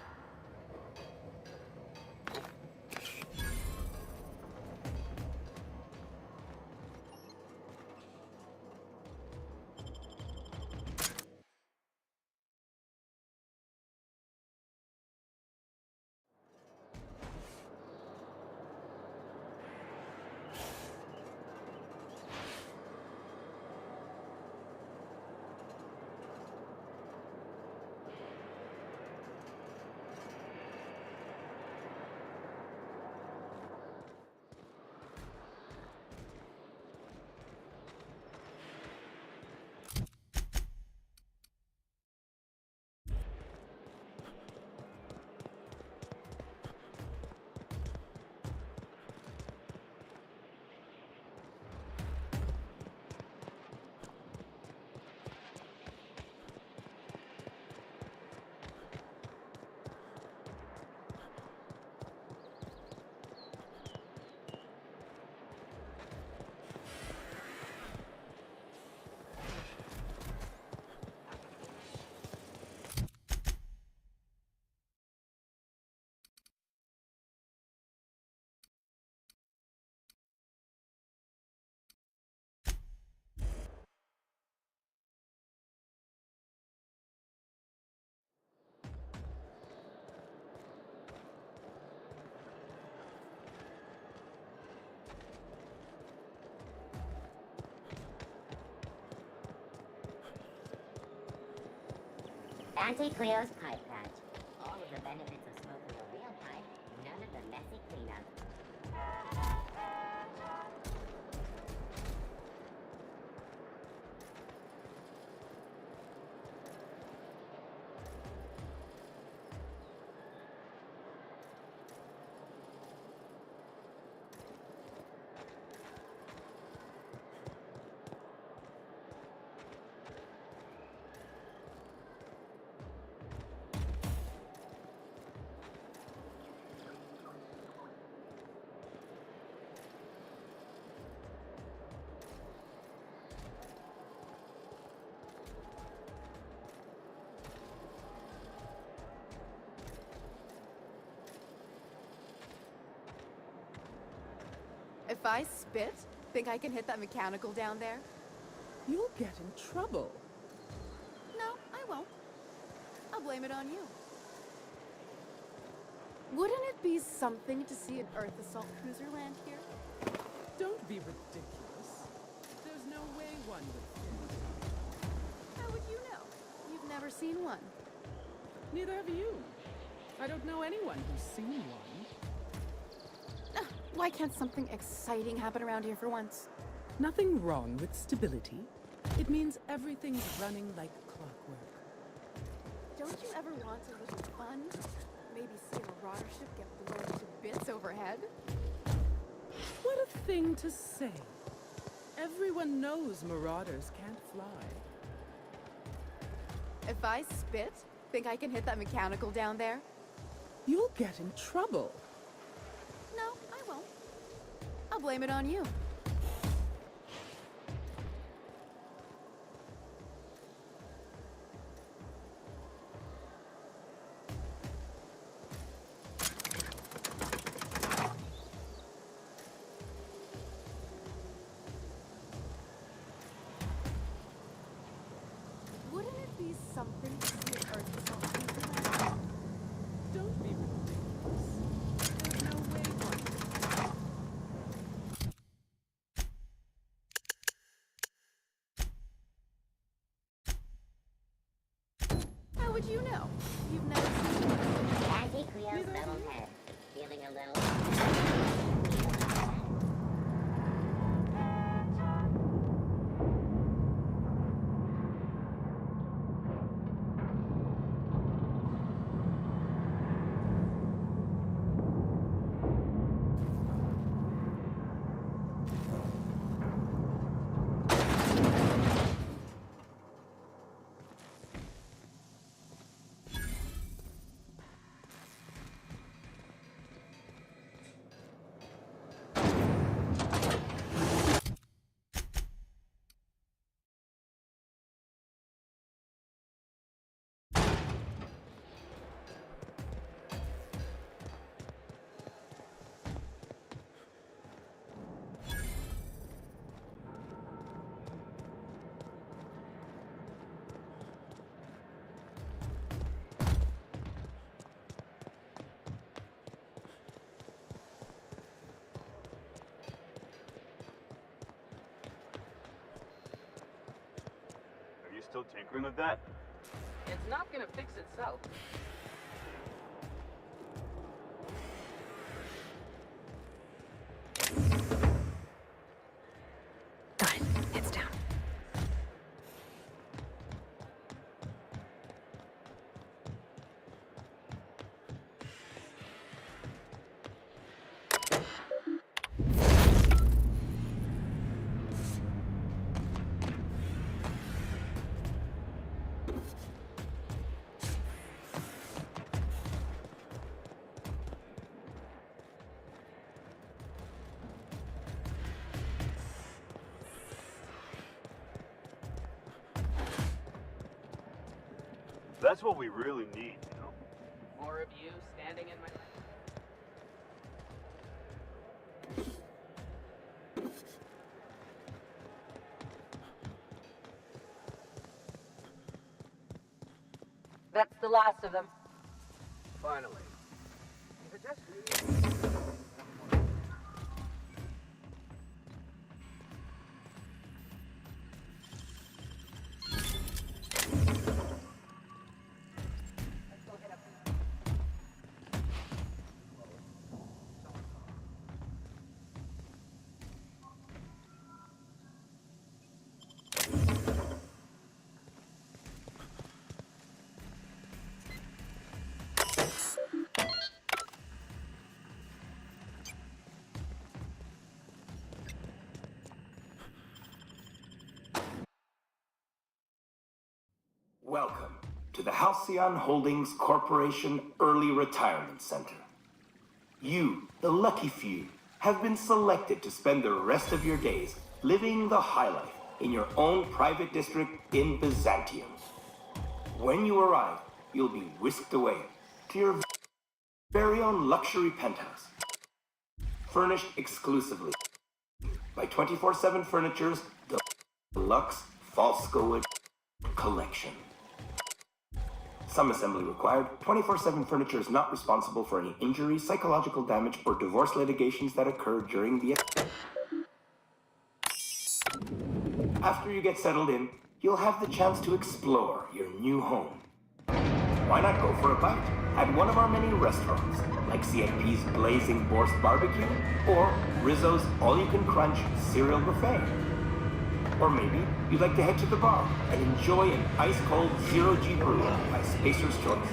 Auntie Cleo's pipe patch. All of the benefits of smoking a real pipe, none of the messy cleanup. If I spit, think I can hit that mechanical down there? You'll get in trouble. No, I won't. I'll blame it on you. Wouldn't it be something to see an Earth assault cruiser land here? Don't be ridiculous. There's no way one would fit. How would you know? You've never seen one. Neither have you. I don't know anyone who's seen one. Why can't something exciting happen around here for once? Nothing wrong with stability. It means everything's running like clockwork. Don't you ever want a little fun? Maybe see a marauder ship get blown to bits overhead? What a thing to say. Everyone knows marauders can't fly. If I spit, think I can hit that mechanical down there? You'll get in trouble. No, I won't. I'll blame it on you. Wouldn't it be something to see an Earth assault cruiser land? Don't be ridiculous. There's no way one. How would you know? You've never seen one. Auntie Cleo's level head. Feeling a little... still tinkering with that? It's not gonna fix itself. Got it. Heads down. That's what we really need, you know? More of you standing in my... That's the last of them. Finally. Is it just me? Welcome to the Halcyon Holdings Corporation Early Retirement Center. You, the lucky few, have been selected to spend the rest of your days living the high life in your own private district in Byzantium. When you arrive, you'll be whisked away to your very own luxury penthouse, furnished exclusively by 24/7 Furniture's deluxe Falscowood collection. Some assembly required. 24/7 Furniture is not responsible for any injury, psychological damage, or divorce litigations that occur during the... After you get settled in, you'll have the chance to explore your new home. Why not go for a bite at one of our many restaurants, like CFP's Blazing Borscht Barbecue, or Rizzo's All-You-Can-Crunch Cereal Buffet. Or maybe you'd like to head to the bar and enjoy an ice-cold Zero-G Brew by Spacer's Choice.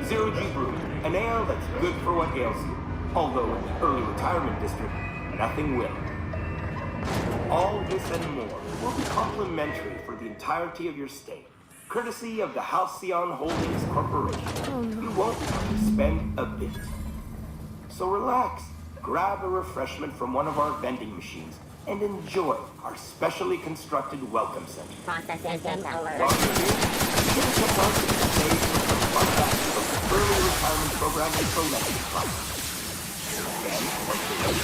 Zero-G Brew, an ale that's good for what ails you. Although in the early retirement district, nothing will. All this and more will be complimentary for the entirety of your stay, courtesy of the Halcyon Holdings Corporation. You won't have to spend a bit. So relax, grab a refreshment from one of our vending machines, and enjoy our specially constructed welcome center. Processing data alert. While you're here, give us a buzz to stay for some fun facts of the early retirement program and selection process. Then, once you're ready,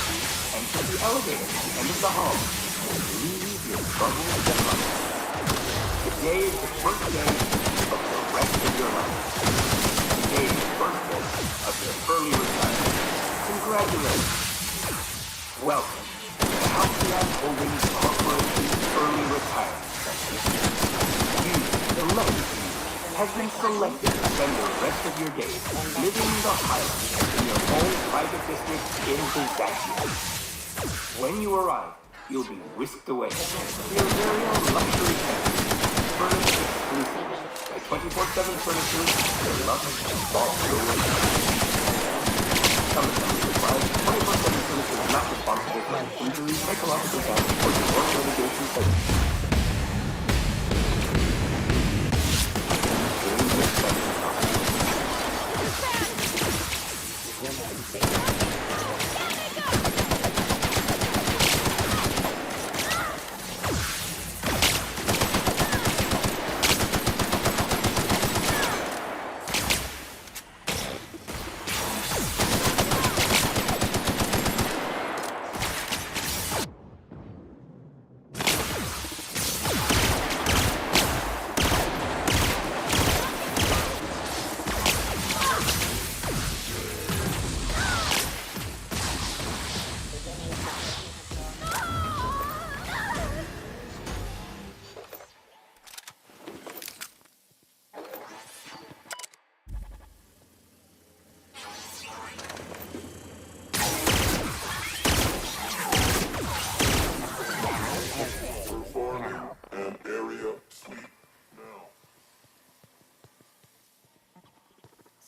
enter the elevator at the end of the hall and leave your troubles behind. Today is the first day of the rest of your life. Today is the first day of your early retirement. Congratulations. Welcome. Halcyon Holdings Corporation Early Retirement Center. You, the lucky few, have been selected to spend the rest of your days living the high life in your own private district in Byzantium. When you arrive, you'll be whisked away to your very own luxury penthouse, furnished exclusively by 24/7 Furniture, their luxe Falscowood. Some assembly required. 24/7 Furniture is not responsible for any injury, psychological damage, or divorce litigation claims.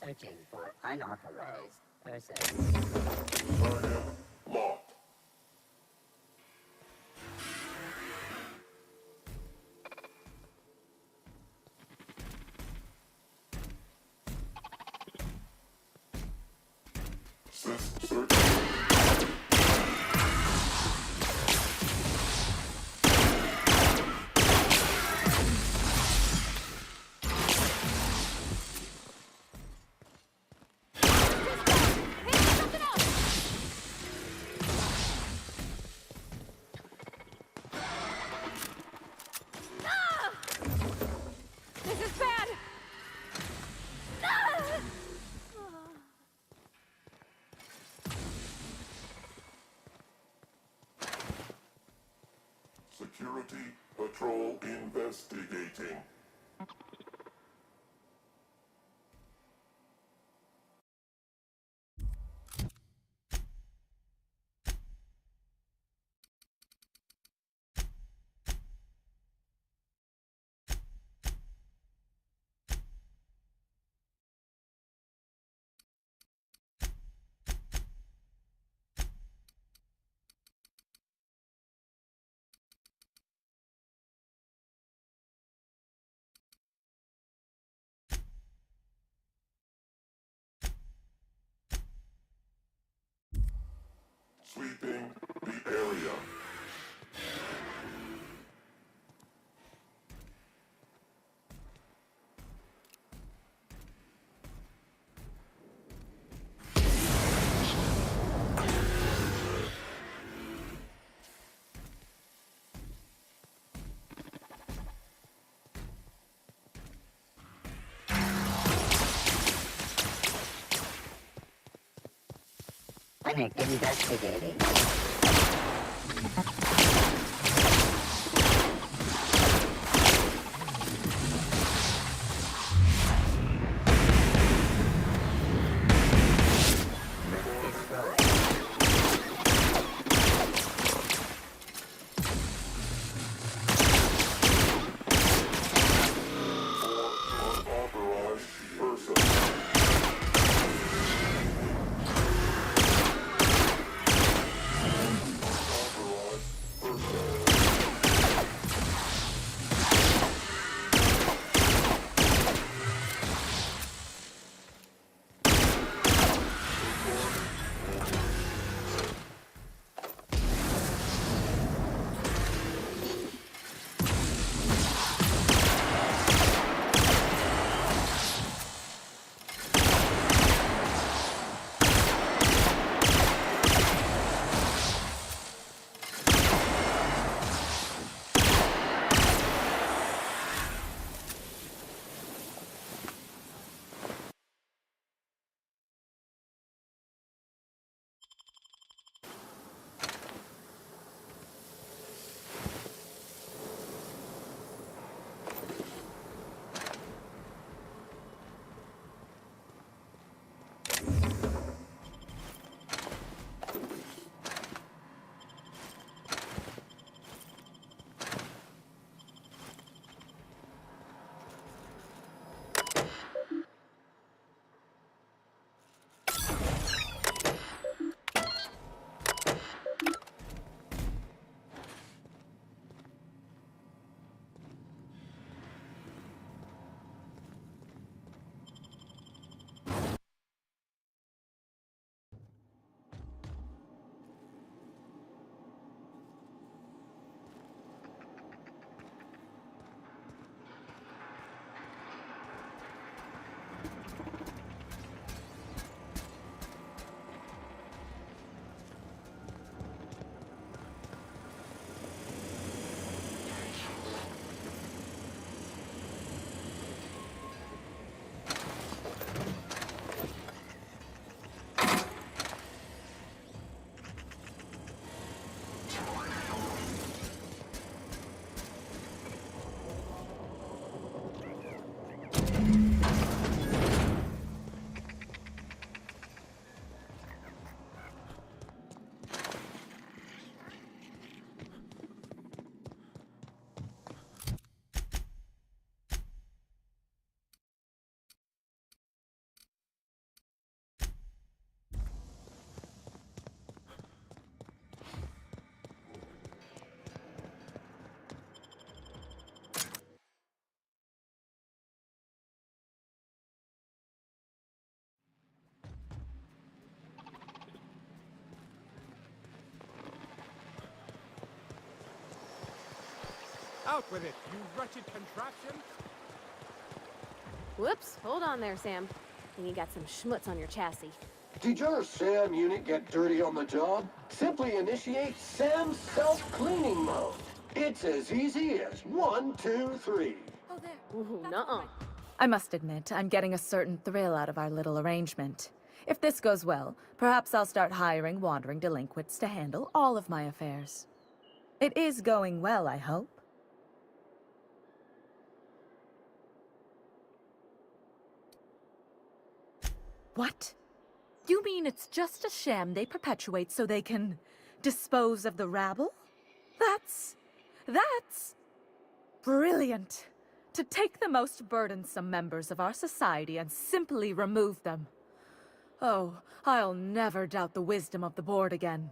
Searching for unauthorized persons. Target locked. Search. This is bad! Security patrol investigating. Sweeping the area. Monarch investigating. Out with it, you wretched contraption! Whoops, hold on there, Sam. I think you got some schmutz on your chassis. Did your SAM unit get dirty on the job? Simply initiate SAM self-cleaning mode. It's as easy as 1, 2, 3. Oh, there. Ooh, nuh-uh. I must admit, I'm getting a certain thrill out of our little arrangement. If this goes well, perhaps I'll start hiring wandering delinquents to handle all of my affairs. It is going well, I hope. What? You mean it's just a sham they perpetuate so they can dispose of the rabble? That's brilliant. To take the most burdensome members of our society and simply remove them. Oh, I'll never doubt the wisdom of the board again.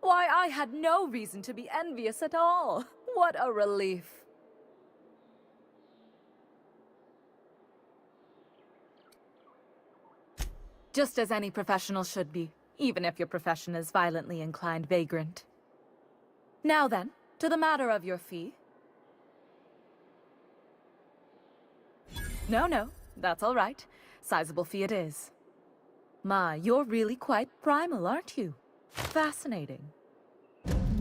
Why, I had no reason to be envious at all. What a relief. Just as any professional should be, even if your profession is violently inclined vagrant. Now then, to the matter of your fee. No, that's all right. Sizable fee it is. My, you're really quite primal, aren't you? Fascinating.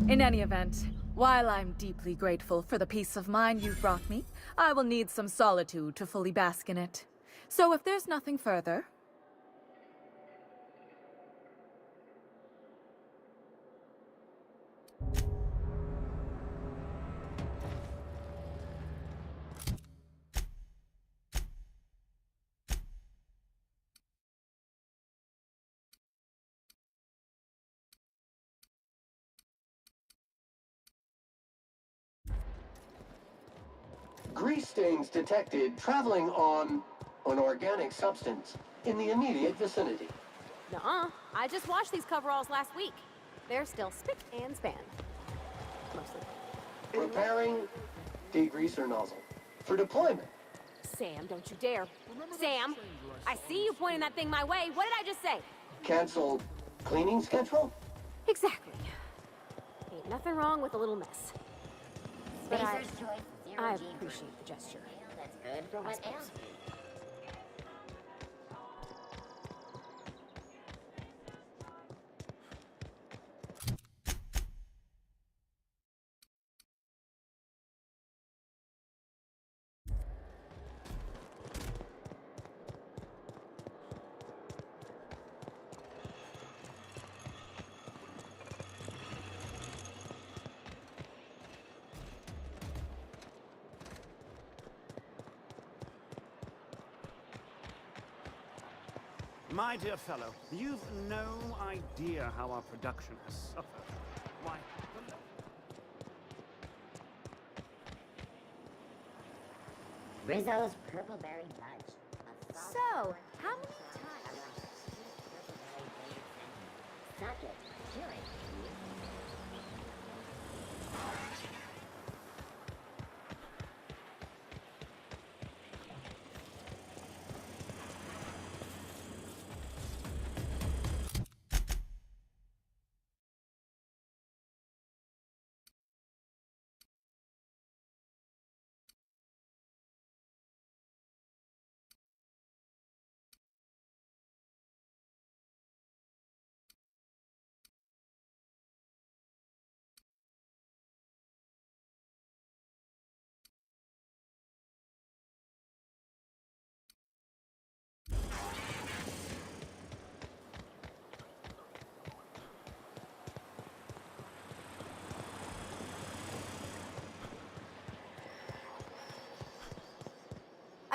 In any event, while I'm deeply grateful for the peace of mind you've brought me, I will need some solitude to fully bask in it. So if there's nothing further... Grease stains detected traveling on an organic substance in the immediate vicinity. Nuh-uh. I just washed these coveralls last week. They're still spick and span. Mostly. Preparing degreaser nozzle for deployment. Sam, don't you dare. Sam, I see you pointing that thing my way. What did I just say? Cancel cleaning schedule? Exactly. Ain't nothing wrong with a little mess. But Spacer's choice, I 0G appreciate the gesture. That's good for what else? My dear fellow, you've no idea how our production has suffered. Why? Rizzo's Purple Berry Fudge. So, how many times? Suck it. Chew it.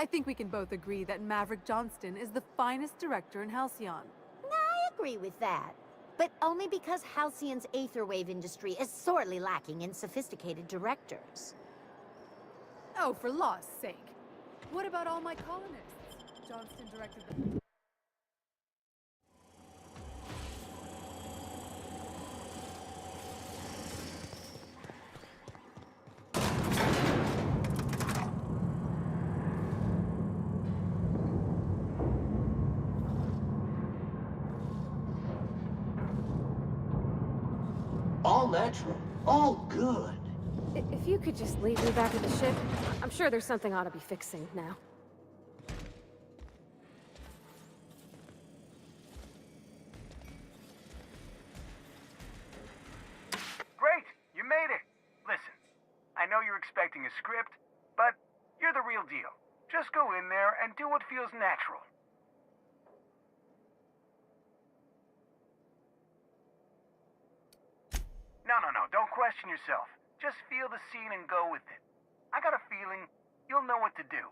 I think we can both agree that Maverick Johnston is the finest director in Halcyon. I agree with that. But only because Halcyon's aetherwave industry is sorely lacking in sophisticated directors. Oh, for law's sake. What about all my colonists? Johnston directed the... All natural, all good. If you could just leave me back at the ship, I'm sure there's something I ought to be fixing now. Great! You made it! Listen, I know you're expecting a script, but you're the real deal. Just go in there and do what feels natural. No, don't question yourself. Just feel the scene and go with it. I got a feeling you'll know what to do.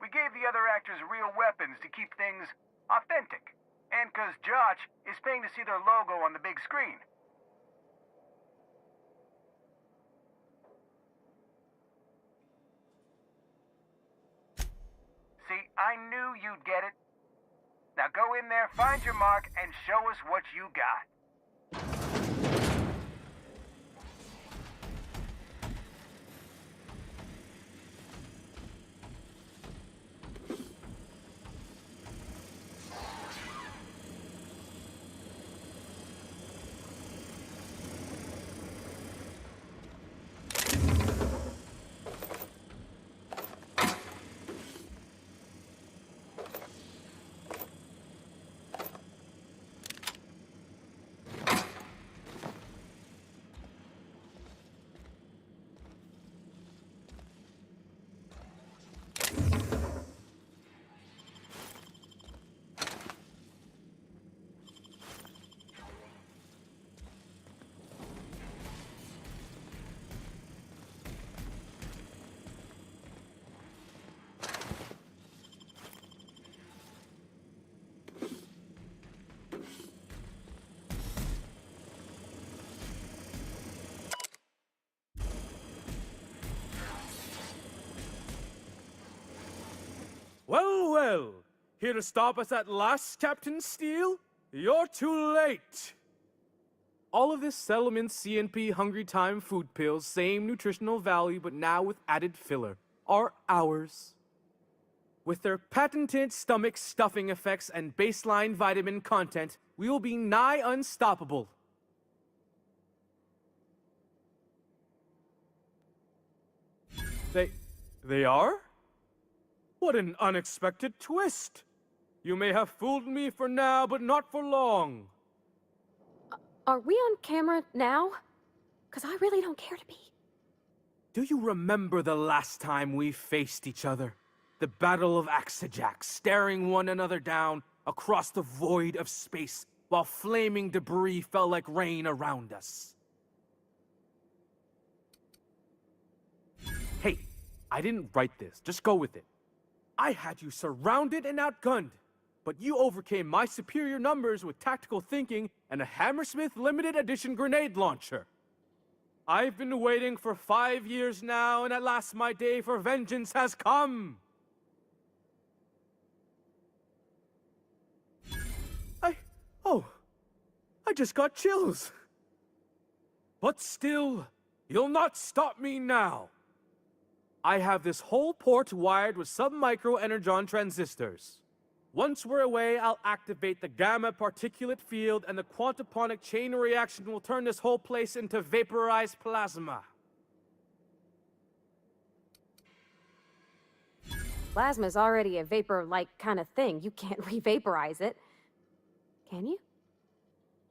We gave the other actors real weapons to keep things authentic. And 'cause Josh is paying to see their logo on the big screen. See, I knew you'd get it. Now go in there, find your mark, and show us what you got. Well, well. Here to stop us at last, Captain Steele? You're too late. All of this settlement CNP Hungry Time food pills, same nutritional value, but now with added filler, are ours. With their patented stomach stuffing effects and baseline vitamin content, we will be nigh unstoppable. They are? What an unexpected twist! You may have fooled me for now, but not for long. Are we on camera now? Because I really don't care to be. Do you remember the last time we faced each other? The Battle of Axejack, staring one another down across the void of space while flaming debris fell like rain around us. Hey, I didn't write this. Just go with it. I had you surrounded and outgunned, but you overcame my superior numbers with tactical thinking and a Hammersmith limited edition grenade launcher. I've been waiting for 5 years now, and at last my day for vengeance has come. I just got chills. But still, you'll not stop me now. I have this whole port wired with sub-micro energon transistors. Once we're away, I'll activate the gamma particulate field and the quantaponic chain reaction will turn this whole place into vaporized plasma. Plasma's already a vapor-like kind of thing. You can't re-vaporize it. Can you?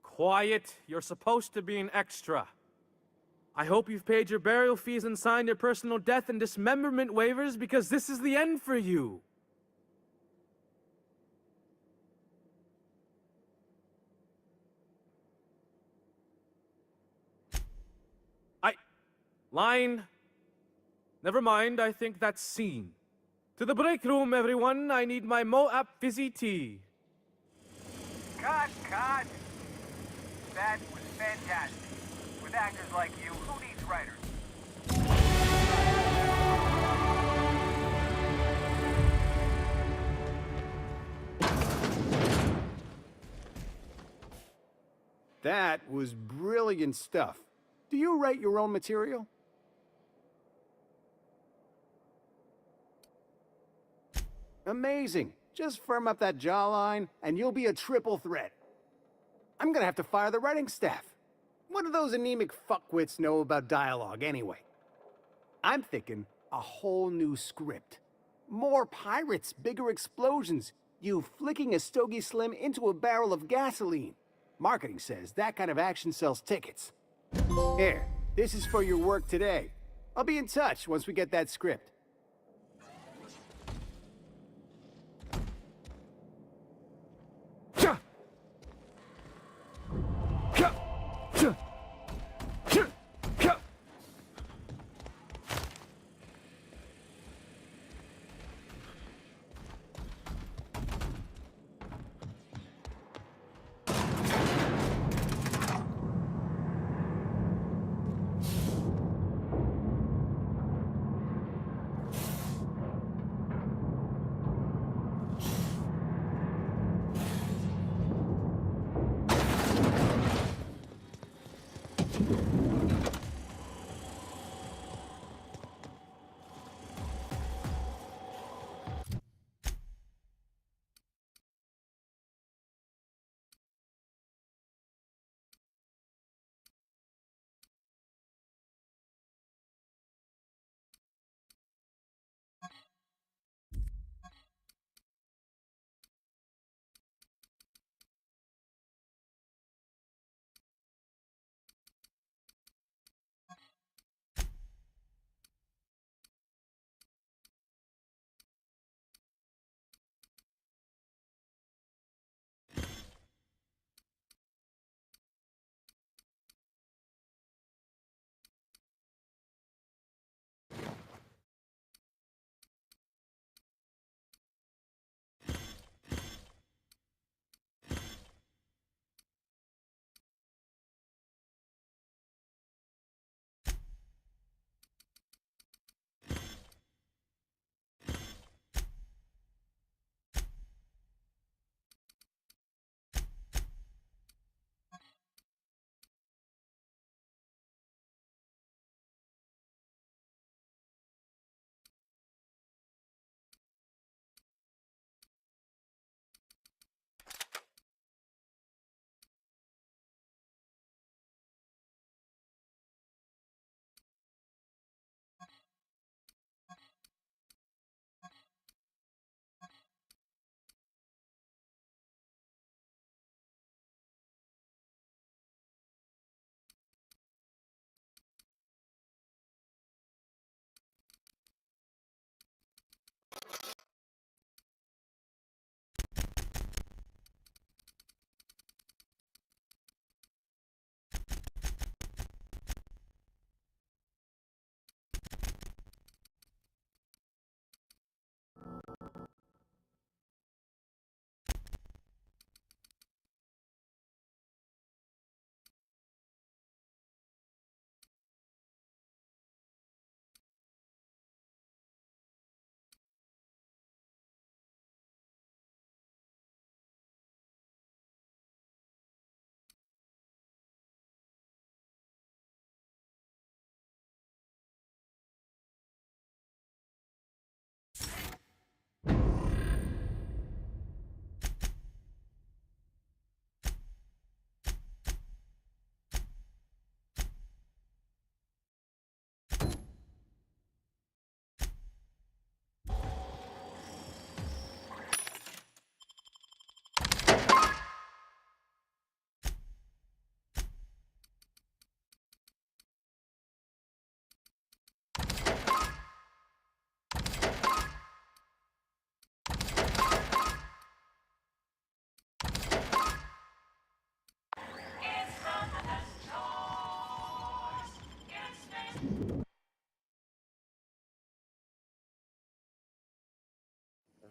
Quiet. You're supposed to be an extra. I hope you've paid your burial fees and signed your personal death and dismemberment waivers because this is the end for you. Line. Never mind, I think that's scene. To the break room, everyone. I need my Moab fizzy tea. Cut! That was fantastic. With actors like you, who needs writers? That was brilliant stuff. Do you write your own material? Amazing. Just firm up that jawline, and you'll be a triple threat. I'm gonna have to fire the writing staff. What do those anemic fuckwits know about dialogue anyway? I'm thinking a whole new script. More pirates, bigger explosions, you flicking a Stogie Slim into a barrel of gasoline. Marketing says that kind of action sells tickets. Here, this is for your work today. I'll be in touch once we get that script.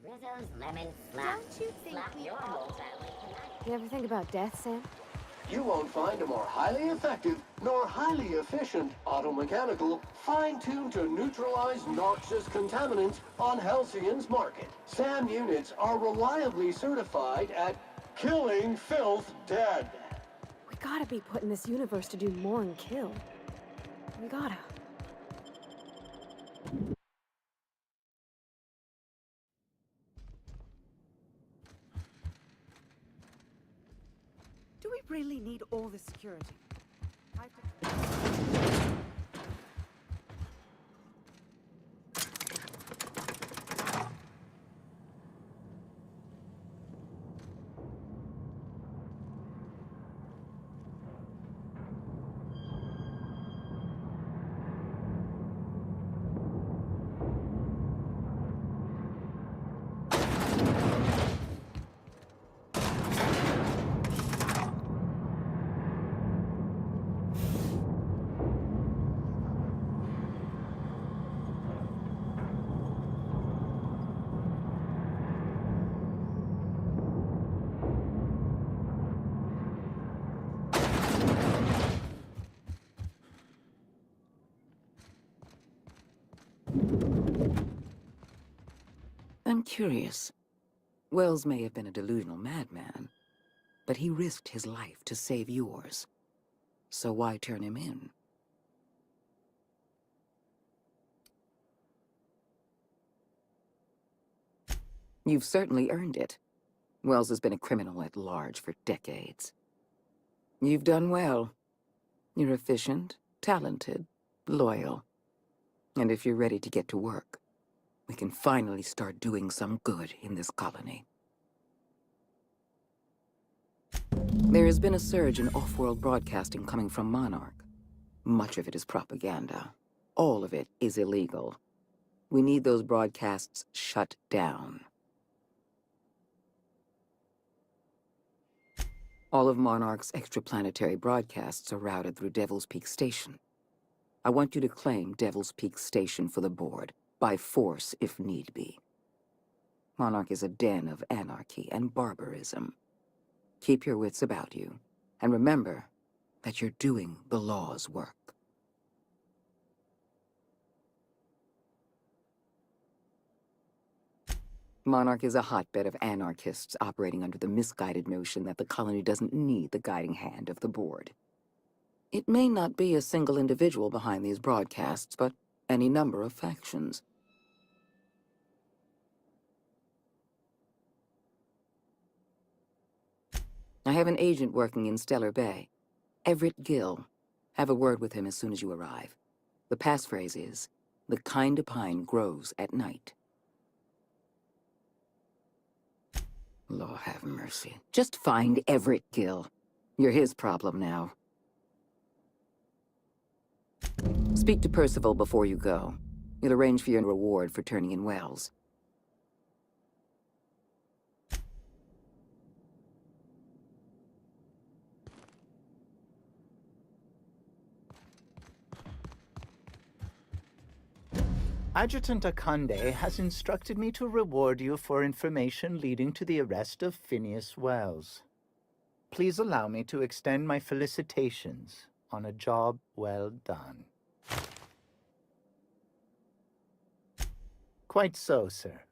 Rizzo's lemon slap. Don't you think Slap we your all- whole family tonight. You ever think about death, Sam? You won't find a more highly effective nor highly efficient automechanical fine-tuned to neutralize noxious contaminants on Halcyon's market. SAM units are reliably certified at killing filth dead. We gotta be put in this universe to do more and kill. We gotta. Do we really need all the security? I'm curious. Wells may have been a delusional madman, but he risked his life to save yours. So why turn him in? You've certainly earned it. Wells has been a criminal at large for decades. You've done well. You're efficient, talented, loyal. And if you're ready to get to work, we can finally start doing some good in this colony. There has been a surge in off-world broadcasting coming from Monarch. Much of it is propaganda. All of it is illegal. We need those broadcasts shut down. All of Monarch's extraplanetary broadcasts are routed through Devil's Peak Station. I want you to claim Devil's Peak Station for the board, by force if need be. Monarch is a den of anarchy and barbarism. Keep your wits about you, and remember that you're doing the law's work. Monarch is a hotbed of anarchists operating under the misguided notion that the colony doesn't need the guiding hand of the board. It may not be a single individual behind these broadcasts, but any number of factions. I have an agent working in Stellar Bay. Everett Gill. Have a word with him as soon as you arrive. The passphrase is, "The kind of pine grows at night." Lord have mercy. Just find Everett Gill. You're his problem now. Speak to Percival before you go. He'll arrange for your reward for turning in Wells. Adjutant Akande has instructed me to reward you for information leading to the arrest of Phineas Wells. Please allow me to extend my felicitations on a job well done. Quite so, sir.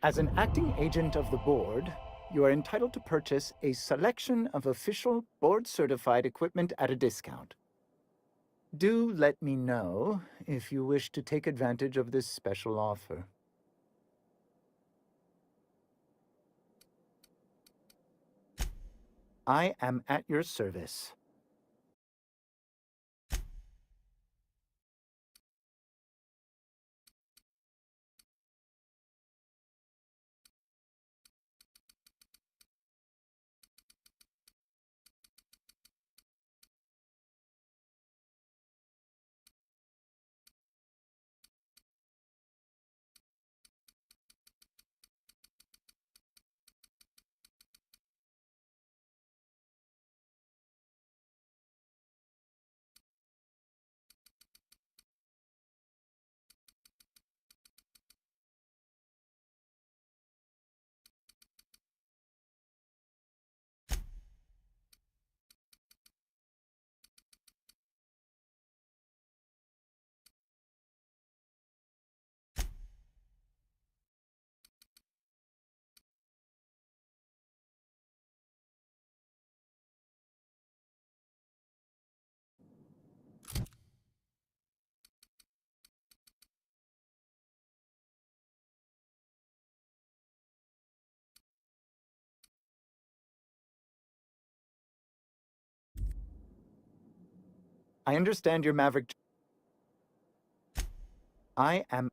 As an acting agent of the board, you are entitled to purchase a selection of official board-certified equipment at a discount. Do let me know if you wish to take advantage of this special offer. I am at your service. I understand your maverick. I am.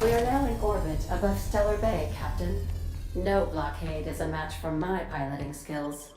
We are now in orbit above Stellar Bay, Captain. No blockade is a match for my piloting skills.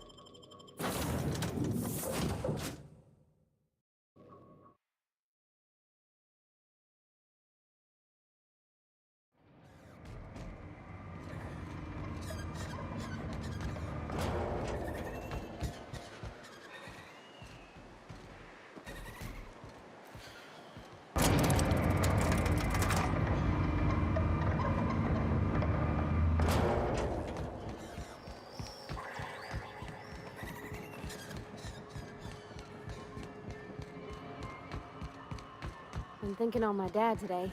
Been thinking on my dad today.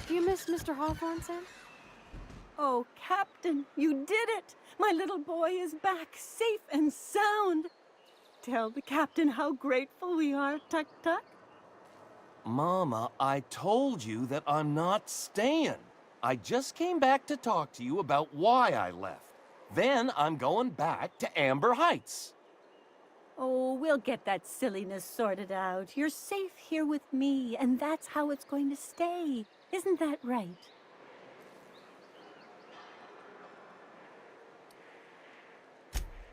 Do you miss Mr. Hawthorne, Sam? Oh, Captain, you did it! My little boy is back, safe and sound! tell the captain how grateful we are, Tuk Tuk? Mama, I told you that I'm not staying. I just came back to talk to you about why I left. Then I'm going back to Amber Heights. Oh, we'll get that silliness sorted out. You're safe here with me, and that's how it's going to stay. Isn't that right?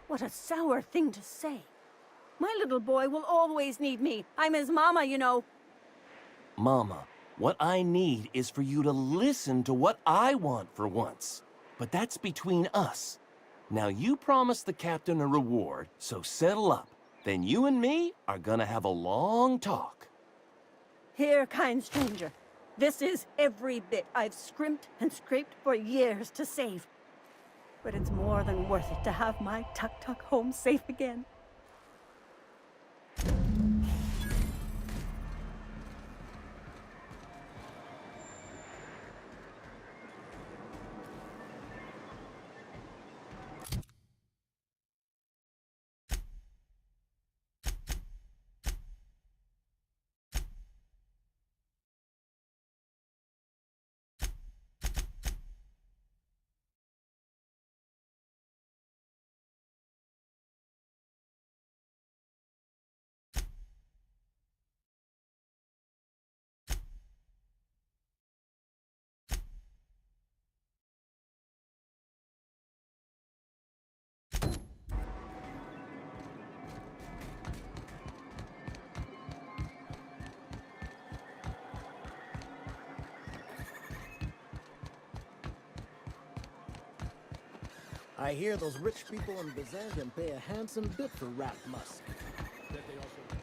What a sour thing to say. My little boy will always need me. I'm his mama, you know. Mama, what I need is for you to listen to what I want for once. But that's between us. Now you promised the captain a reward, so settle up. Then you and me are gonna have a long talk. Here, kind stranger. This is every bit I've scrimped and scraped for years to save. But it's more than worth it to have my Tuk Tuk home safe again. I hear those rich people in Byzantium pay a handsome bit for rat musk. That they also pay.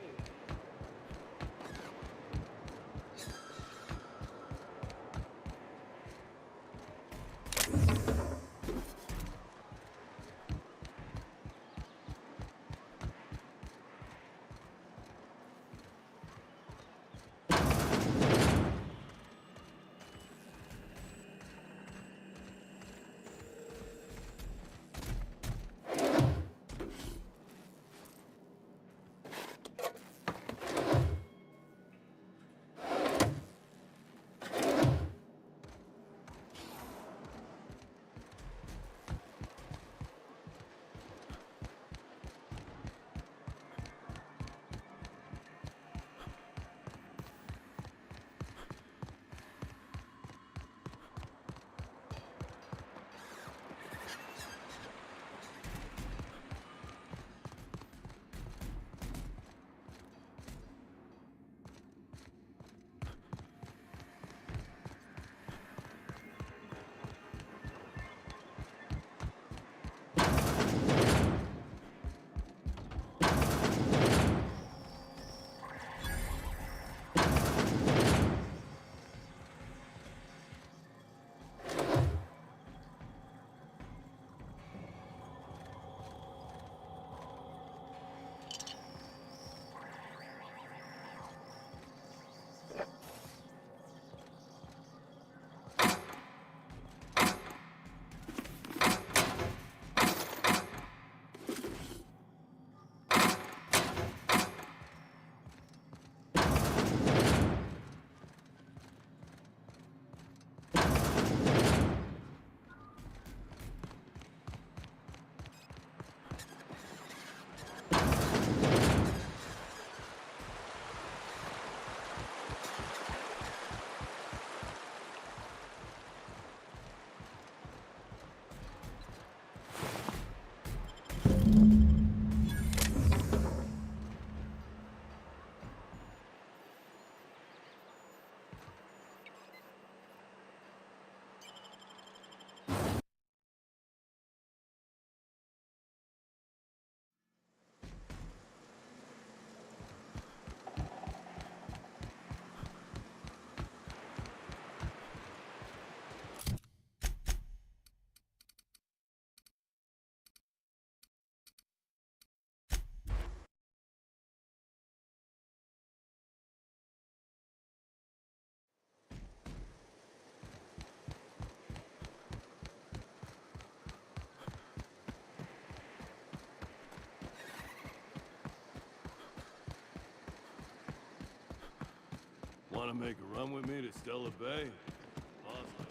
Want to make a run with me to Stellar Bay? Awesome.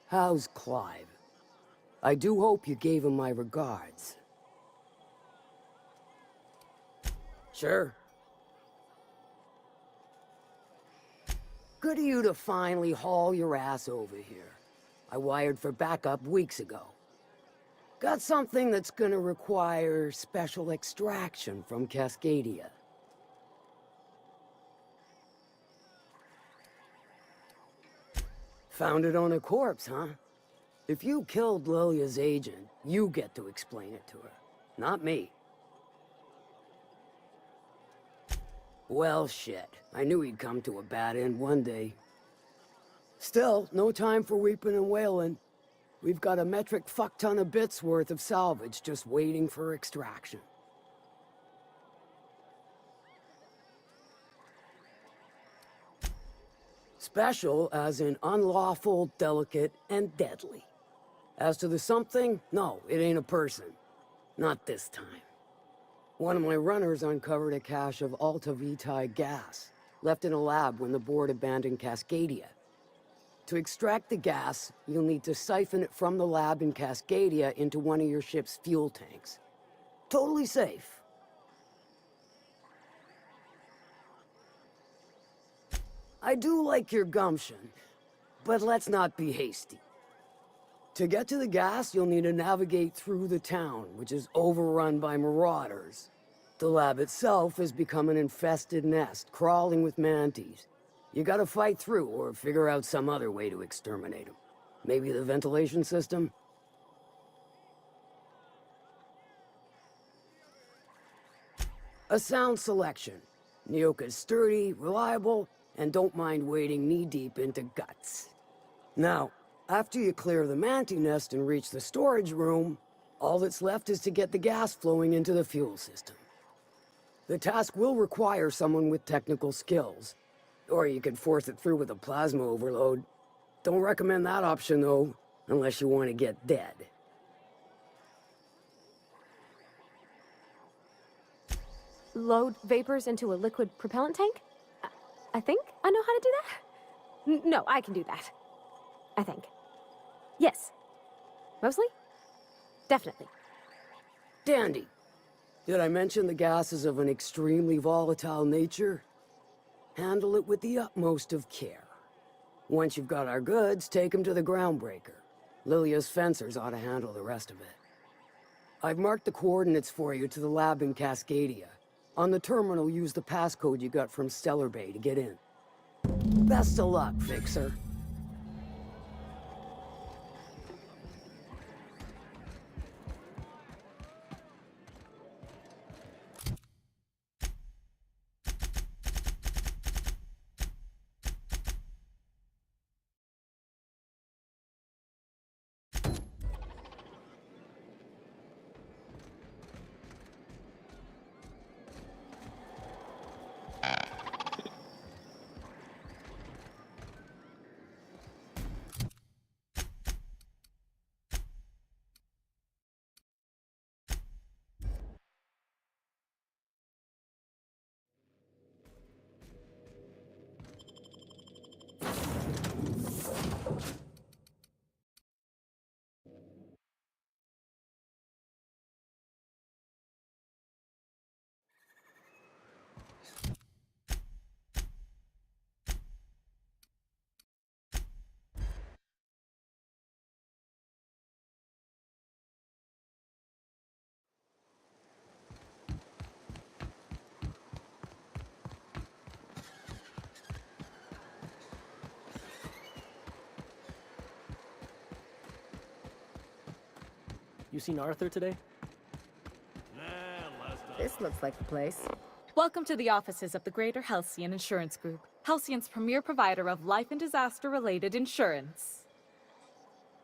How's Clive? I do hope you gave him my regards. Sure. Good of you to finally haul your ass over here. I wired for backup weeks ago. Got something that's gonna require special extraction from Cascadia. Found it on a corpse, huh? If you killed Lilia's agent, you get to explain it to her, not me. Well, shit. I knew he'd come to a bad end one day. Still, no time for weeping and wailing. We've got a metric fuck-ton of bits worth of salvage just waiting for extraction. Special as in unlawful, delicate, and deadly. As to the something, no, it ain't a person. Not this time. One of my runners uncovered a cache of Alta Vitae gas, left in a lab when the board abandoned Cascadia. To extract the gas, you'll need to siphon it from the lab in Cascadia into one of your ship's fuel tanks. Totally safe. I do like your gumption, but let's not be hasty. To get to the gas, you'll need to navigate through the town, which is overrun by marauders. The lab itself has become an infested nest, crawling with mantis. You gotta fight through, or figure out some other way to exterminate them. Maybe the ventilation system? A sound selection. Nyoka's sturdy, reliable, and don't mind wading knee-deep into guts. Now, after you clear the manti nest and reach the storage room, all that's left is to get the gas flowing into the fuel system. The task will require someone with technical skills, or you could force it through with a plasma overload. Don't recommend that option, though, unless you want to get dead. Load vapors into a liquid propellant tank? I think I know how to do that. No, I can do that. I think. Yes. Mostly? Definitely. Dandy. Did I mention the gas is of an extremely volatile nature? Handle it with the utmost of care. Once you've got our goods, take them to the groundbreaker. Lilia's fencers ought to handle the rest of it. I've marked the coordinates for you to the lab in Cascadia. On the terminal, use the passcode you got from Stellar Bay to get in. Best of luck, Fixer. You seen Arthur today? This looks like the place. Welcome to the offices of the Greater Halcyon Insurance Group, Halcyon's premier provider of life and disaster-related insurance.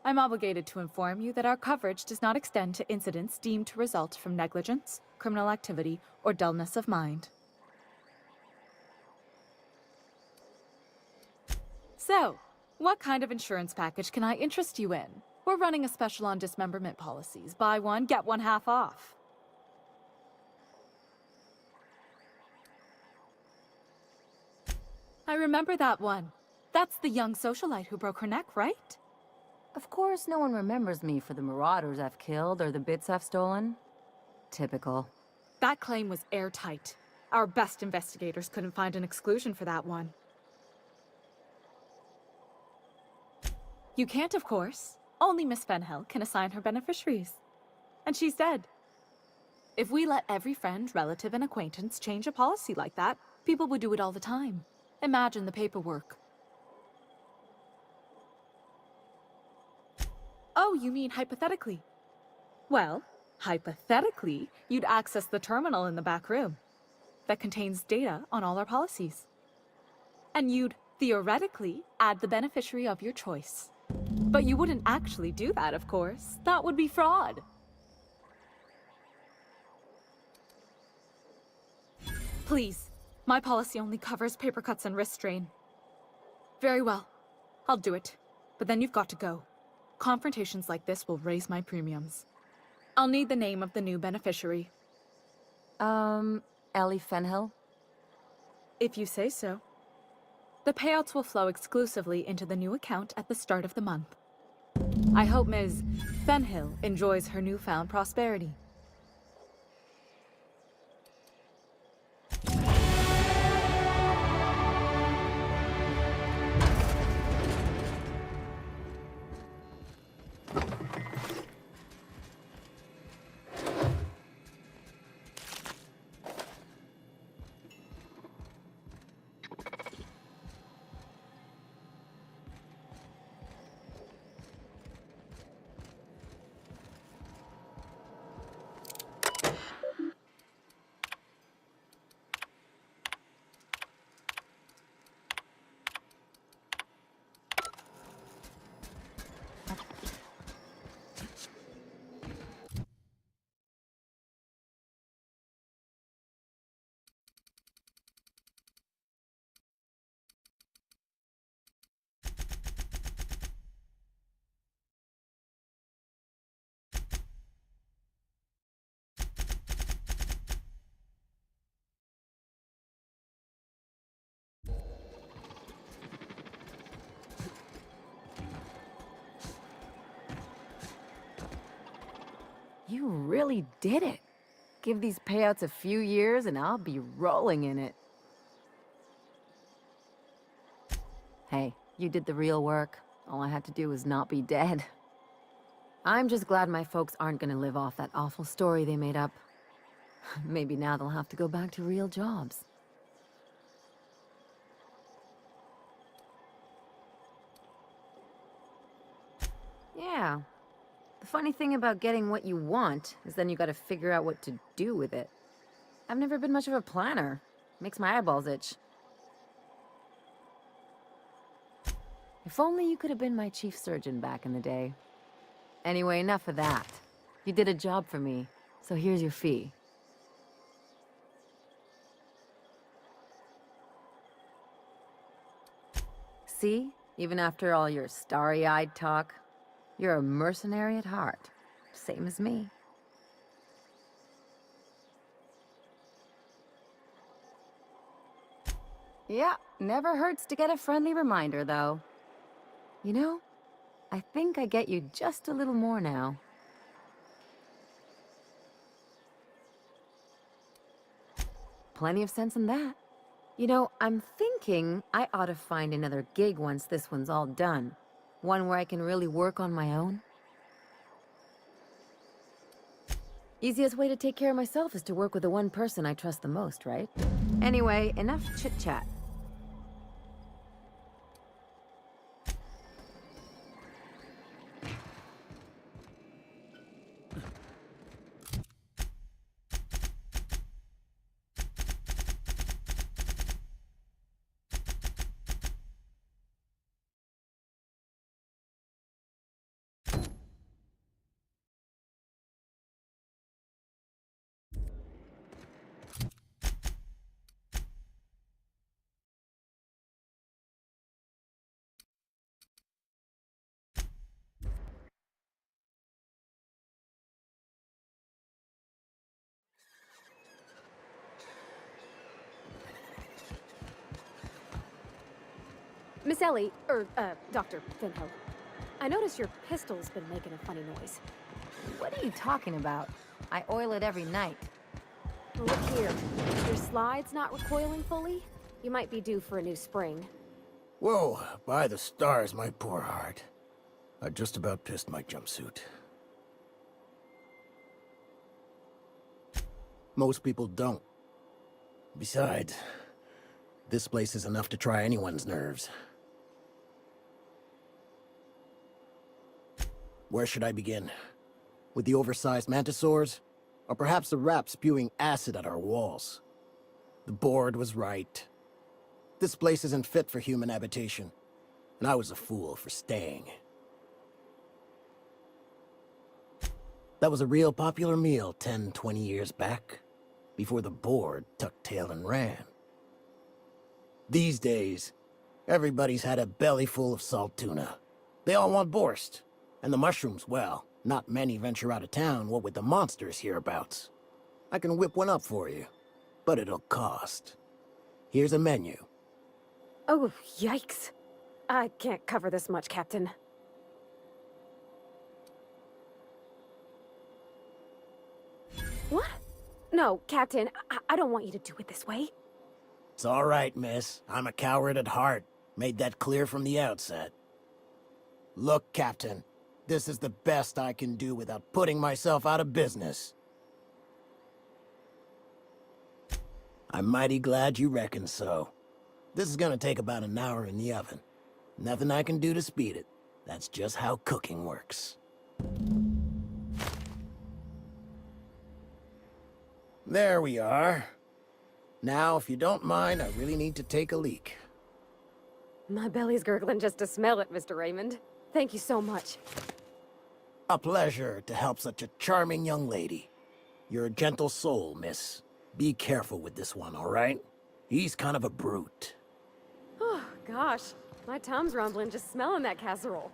I'm obligated to inform you that our coverage does not extend to incidents deemed to result from negligence, criminal activity, or dullness of mind. So, what kind of insurance package can I interest you in? We're running a special on dismemberment policies. Buy one, get one half off. I remember that one. That's the young socialite who broke her neck, right? Of course, no one remembers me for the marauders I've killed or the bits I've stolen. Typical. That claim was airtight. Our best investigators couldn't find an exclusion for that one. You can't, of course. Only Miss Fenhill can assign her beneficiaries. And she's dead. If we let every friend, relative, and acquaintance change a policy like that, people would do it all the time. Imagine the paperwork. Oh, you mean hypothetically? Well, hypothetically, you'd access the terminal in the back room that contains data on all our policies. And you'd, theoretically, add the beneficiary of your choice. But you wouldn't actually do that, of course. That would be fraud. Please, my policy only covers paper cuts and wrist strain. Very well, I'll do it. But then you've got to go. Confrontations like this will raise my premiums. I'll need the name of the new beneficiary. Ellie Fenhill? If you say so. The payouts will flow exclusively into the new account at the start of the month. I hope Ms. Fenhill enjoys her newfound prosperity. You really did it. Give these payouts a few years and I'll be rolling in it. Hey, you did the real work. All I had to do was not be dead. I'm just glad my folks aren't gonna live off that awful story they made up. Maybe now they'll have to go back to real jobs. Yeah. The funny thing about getting what you want is then you gotta figure out what to do with it. I've never been much of a planner. Makes my eyeballs itch. If only you could have been my chief surgeon back in the day. Anyway, enough of that. You did a job for me, so here's your fee. See? Even after all your starry-eyed talk, you're a mercenary at heart. Same as me. Yeah, never hurts to get a friendly reminder, though. You know, I think I get you just a little more now. Plenty of sense in that. You know, I'm thinking I ought to find another gig once this one's all done. One where I can really work on my own. Easiest way to take care of myself is to work with the one person I trust the most, right? Anyway, enough chit-chat. Miss Ellie, Dr. Finhill. I noticed your pistol's been making a funny noise. What are you talking about? I oil it every night. Well, look here. Your slide's not recoiling fully? You might be due for a new spring. Whoa, by the stars, my poor heart. I just about pissed my jumpsuit. Most people don't. Besides, this place is enough to try anyone's nerves. Where should I begin? With the oversized mantisaurs? Or perhaps the rap spewing acid at our walls? The board was right. This place isn't fit for human habitation, and I was a fool for staying. That was a real popular meal 10, 20 years back, before the board tucked tail and ran. These days, everybody's had a belly full of salt tuna. They all want borscht, and the mushrooms, well, not many venture out of town, what with the monsters hereabouts. I can whip one up for you, but it'll cost. Here's a menu. Oh, yikes. I can't cover this much, Captain. What? No, Captain, I don't want you to do it this way. It's all right, miss. I'm a coward at heart. Made that clear from the outset. Look, Captain, this is the best I can do without putting myself out of business. I'm mighty glad you reckon so. This is gonna take about an hour in the oven. Nothing I can do to speed it. That's just how cooking works. There we are. Now, if you don't mind, I really need to take a leak. My belly's gurgling just to smell it, Mr. Raymond. Thank you so much. A pleasure to help such a charming young lady. You're a gentle soul, miss. Be careful with this one, all right? He's kind of a brute. Oh, gosh. My tum's rumbling just smelling that casserole.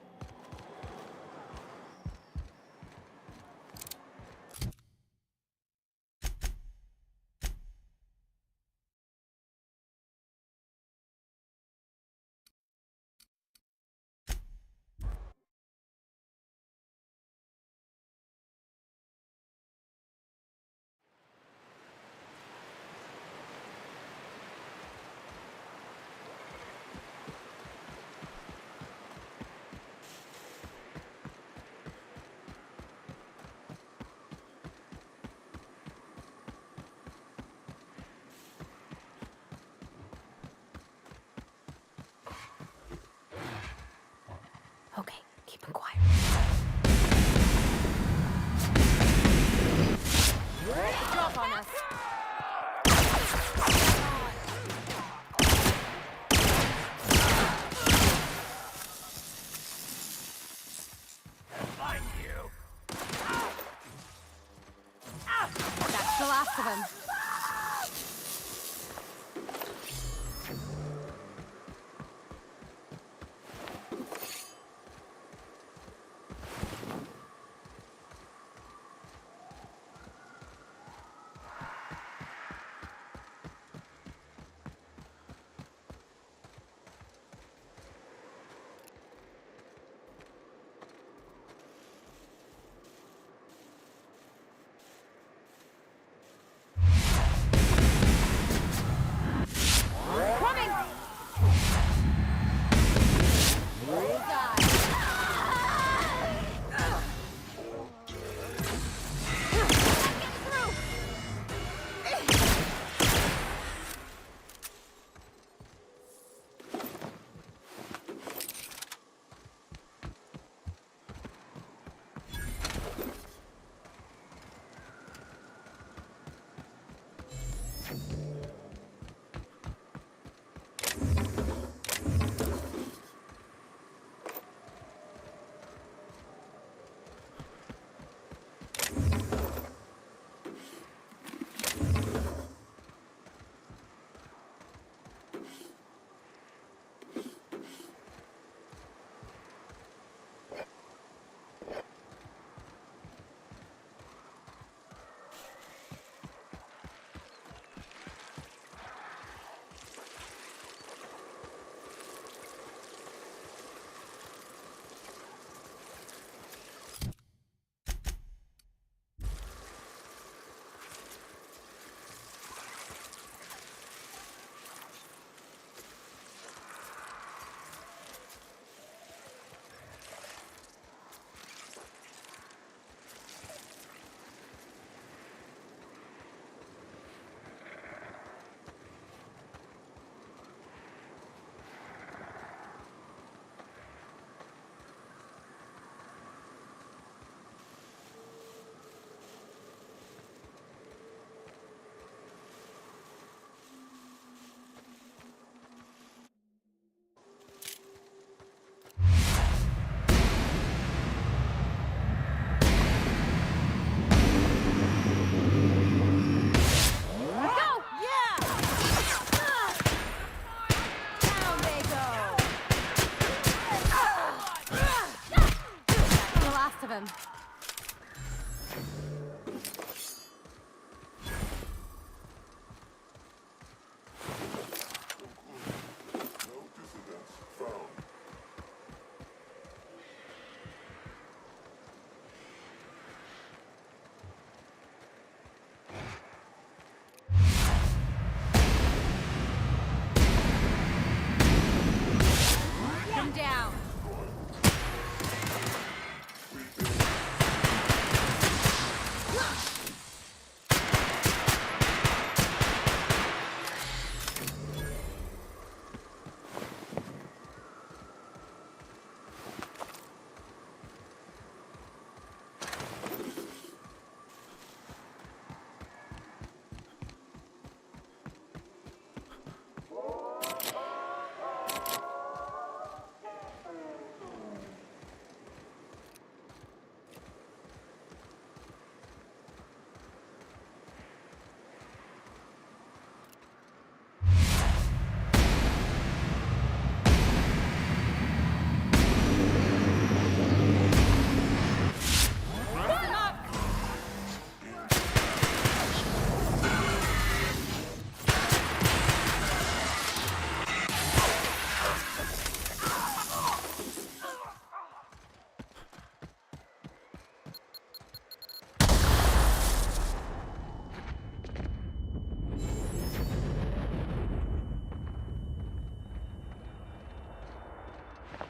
Okay, keep him quiet. Drop on us. Find you. That's the last of them.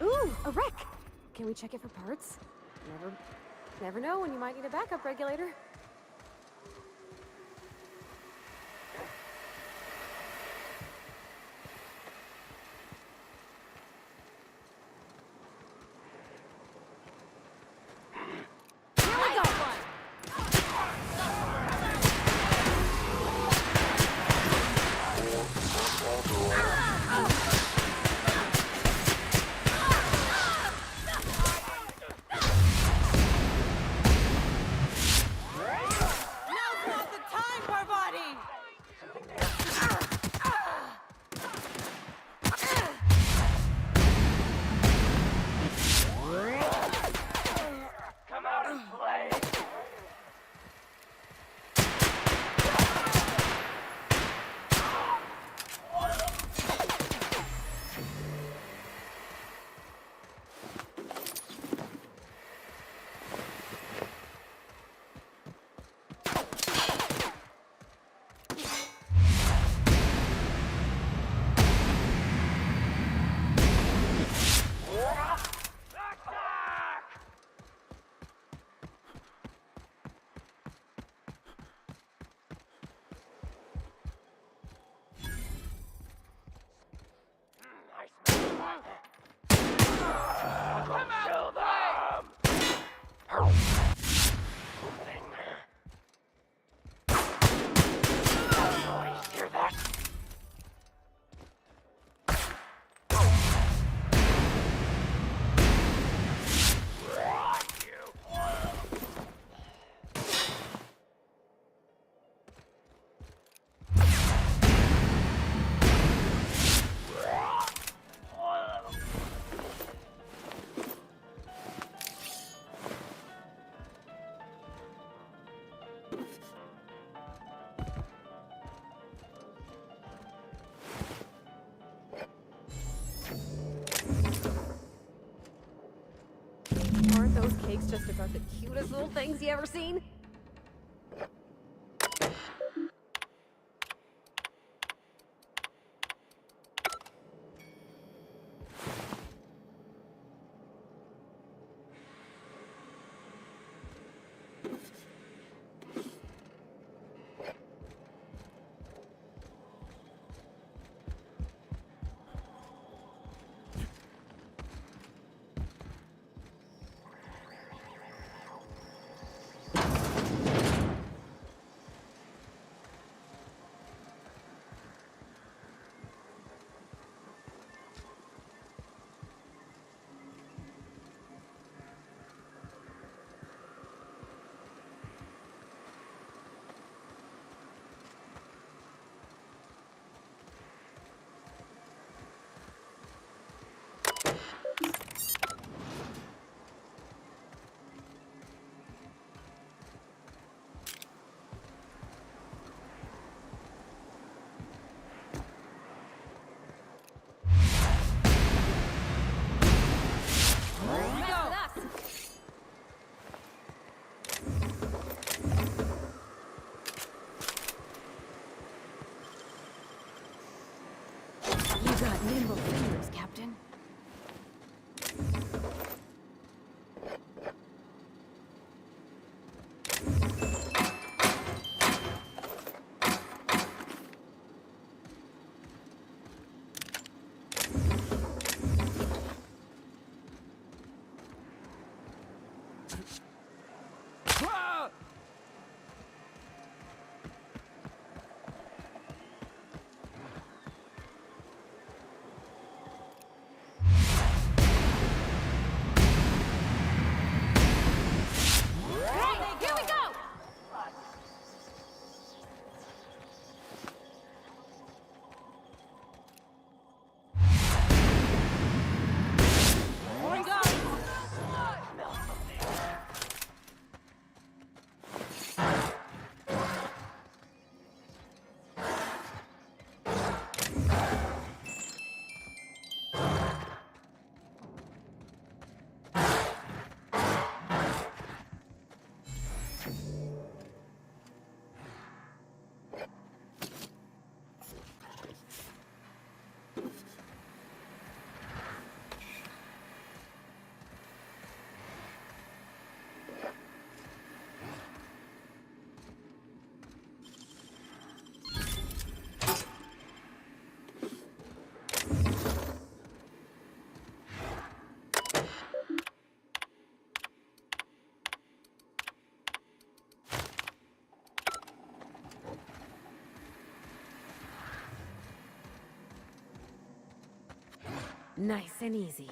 Ooh, a wreck! Can we check it for parts? Never know when you might need a backup regulator. Aren't those cakes just about the cutest little things you ever seen? Nice and easy.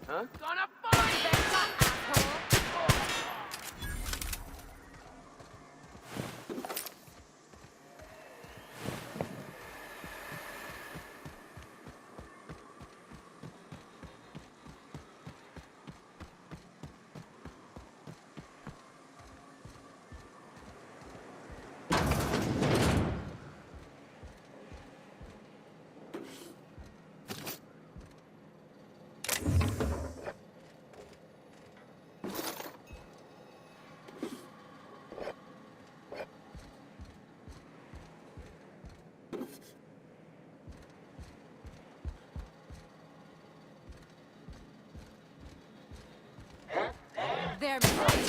Huh? Gonna find that asshole! There, Captain!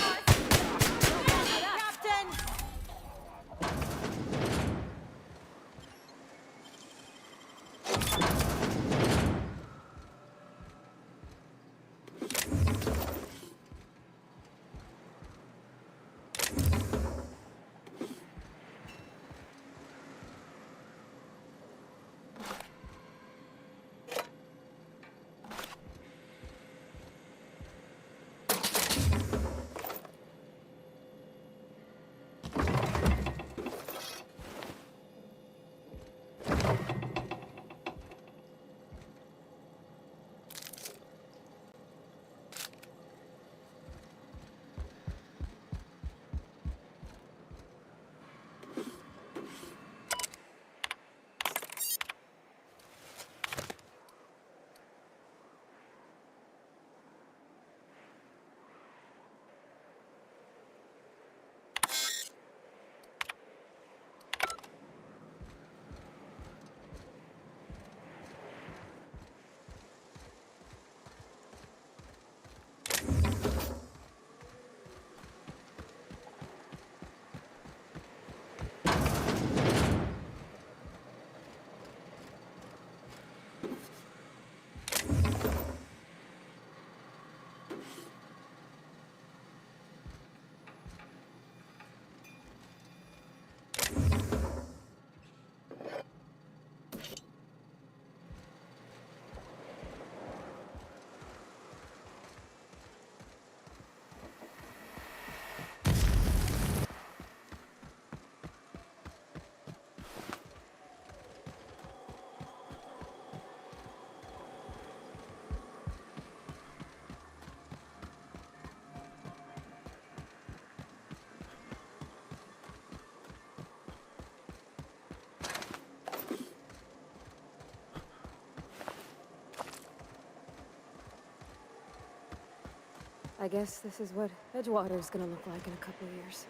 I guess this is what Edgewater's gonna look like in a couple years.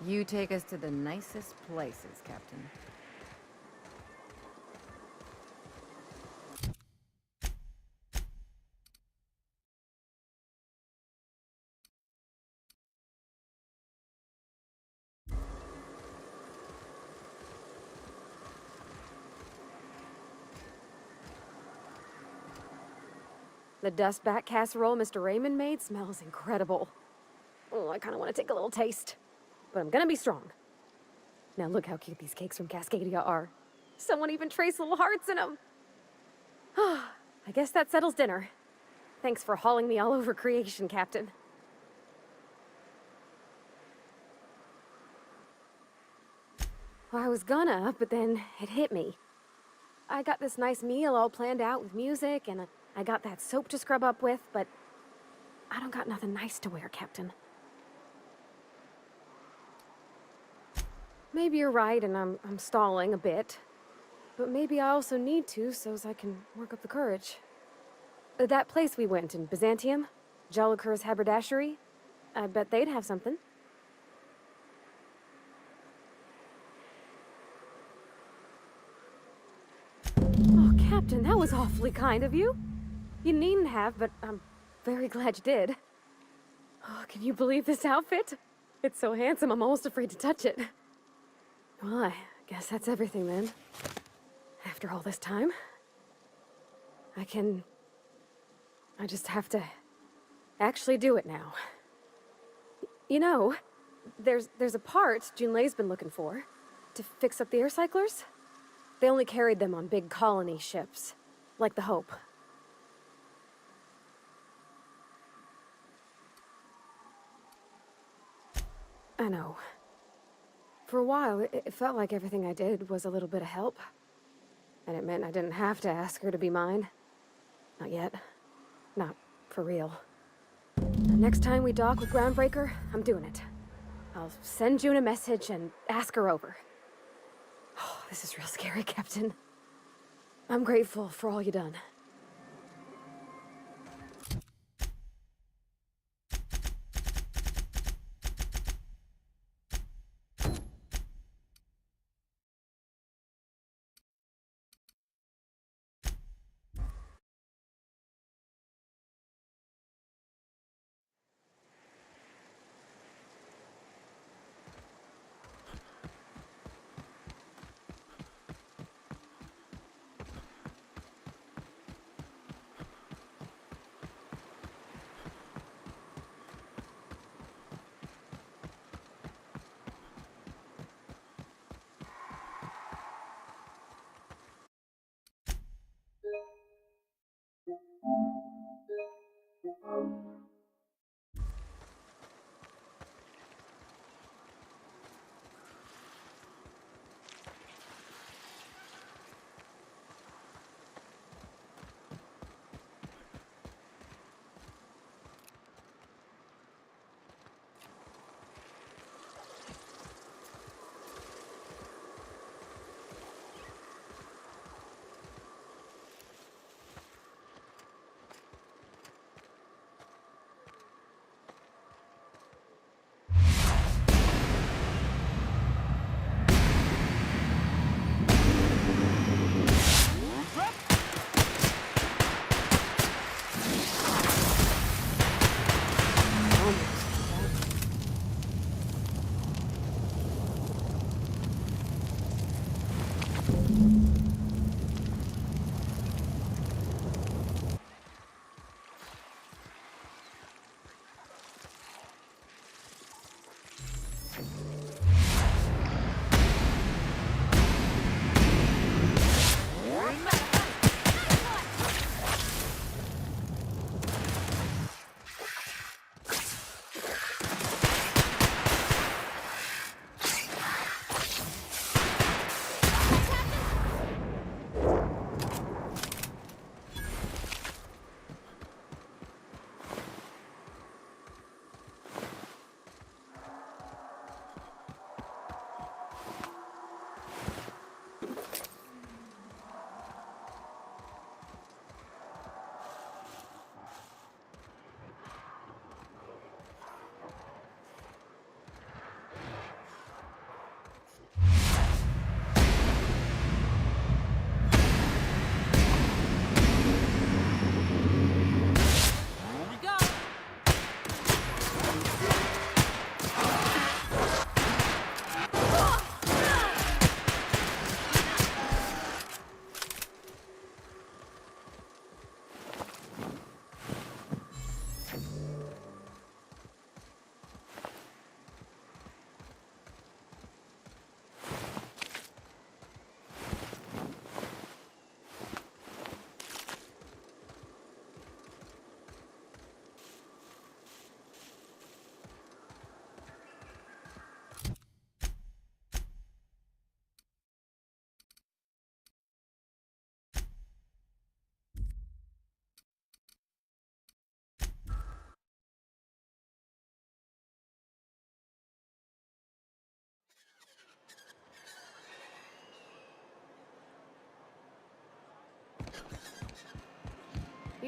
You take us to the nicest places, Captain. The dustback casserole Mr. Raymond made smells incredible. Oh, I kind of want to take a little taste. But I'm gonna be strong. Now look how cute these cakes from Cascadia are. Someone even traced little hearts in them. I guess that settles dinner. Thanks for hauling me all over creation, Captain. Well, I was gonna, but then it hit me. I got this nice meal all planned out with music, and I got that soap to scrub up with, but I don't got nothing nice to wear, Captain. Maybe you're right, and I'm stalling a bit. But maybe I also need to, so's I can work up the courage. That place we went in Byzantium, Jolicoeur's haberdashery, I bet they'd have something. Oh, Captain, that was awfully kind of you. You needn't have, but I'm very glad you did. Oh, can you believe this outfit? It's so handsome, I'm almost afraid to touch it. Well, I guess that's everything then. After all this time, I just have to actually do it now. You know, there's a part Junlei's been looking for to fix up the air cyclers. They only carried them on big colony ships, like the Hope. I know. For a while, it felt like everything I did was a little bit of help. And it meant I didn't have to ask her to be mine. Not yet. Not for real. The next time we dock with Groundbreaker, I'm doing it. I'll send June a message and ask her over. Oh, this is real scary, Captain. I'm grateful for all you done.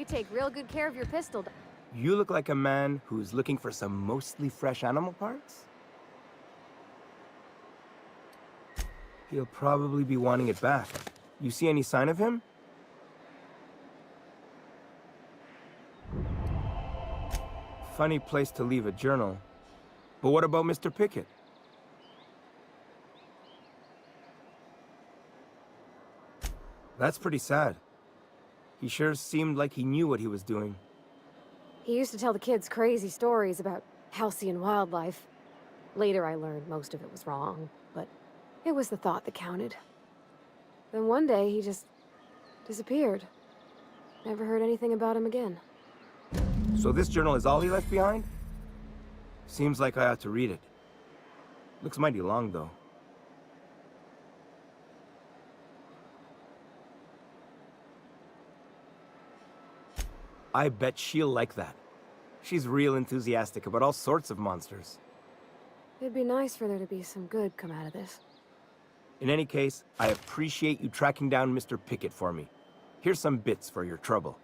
take real good care of your pistol. You look like a man who's looking for some mostly fresh animal parts? He'll probably be wanting it back. You see any sign of him? Funny place to leave a journal. But what about Mr. Pickett? That's pretty sad. He sure seemed like he knew what he was doing. He used to tell the kids crazy stories about halcyon wildlife. Later I learned most of it was wrong, but it was the thought that counted. Then one day he just disappeared. Never heard anything about him again. So this journal is all he left behind? Seems like I ought to read it. Looks mighty long, though. I bet she'll like that. She's real enthusiastic about all sorts of monsters. It'd be nice for there to be some good come out of this. In any case, I appreciate you tracking down Mr. Pickett for me. Here's some bits for your trouble.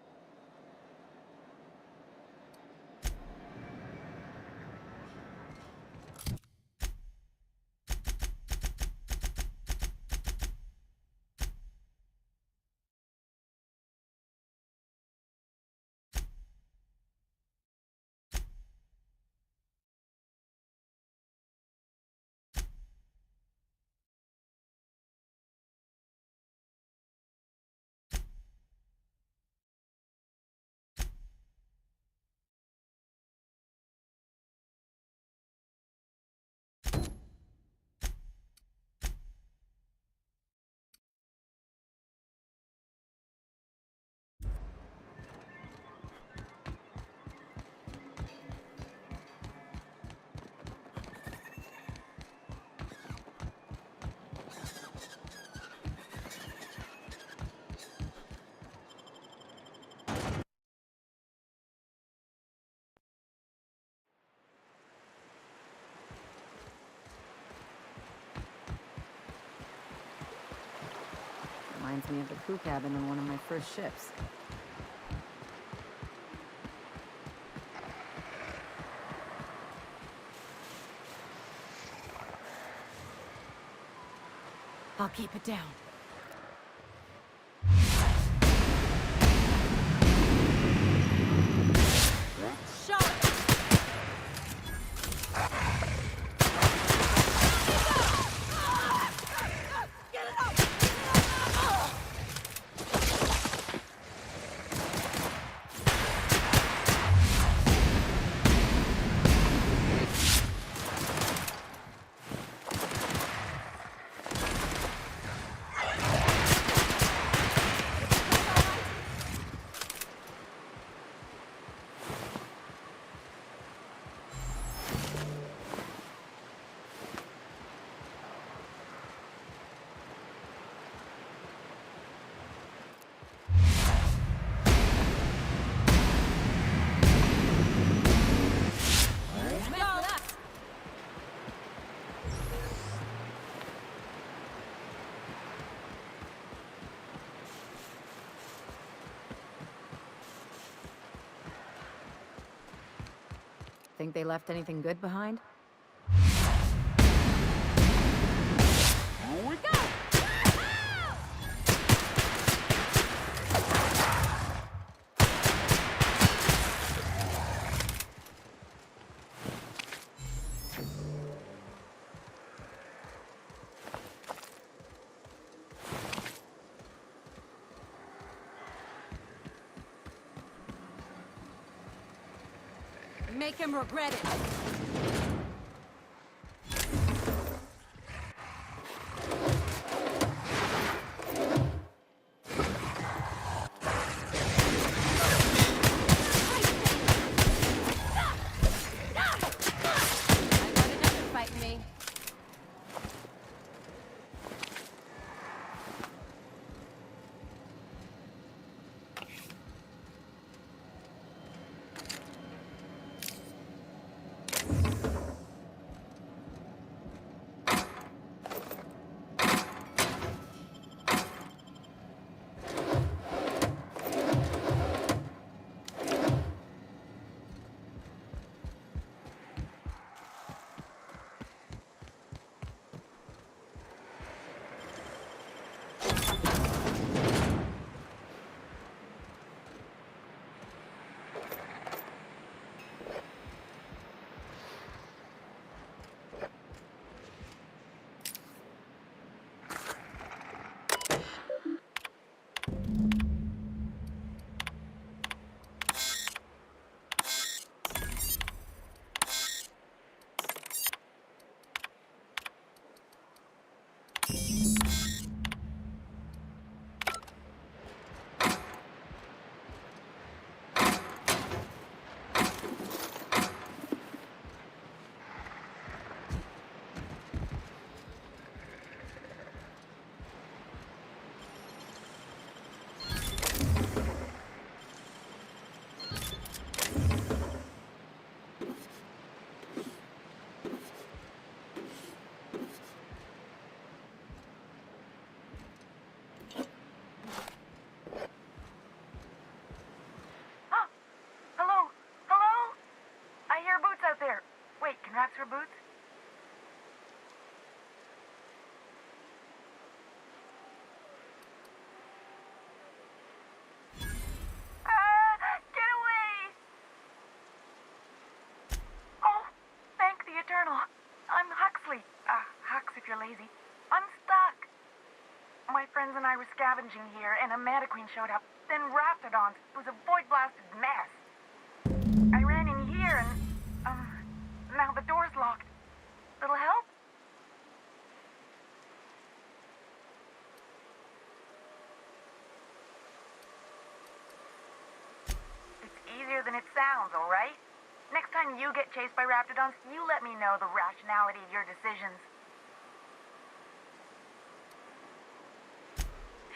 Reminds me of the crew cabin on one of my first ships. I'll keep it down. Think they left anything good behind? Here we go! Make him regret it. shin wraps for boots? Get away! Oh, thank the Eternal. I'm Huxley. Hux if you're lazy. I'm stuck. My friends and I were scavenging here, and a Meta Queen showed up. Then Raptidons. It was a void-blasted mess. I ran in here, and, now the door's locked. Little help? It's easier than it sounds, all right? Next time you get chased by Raptidons, you let me know the rationality of your decisions.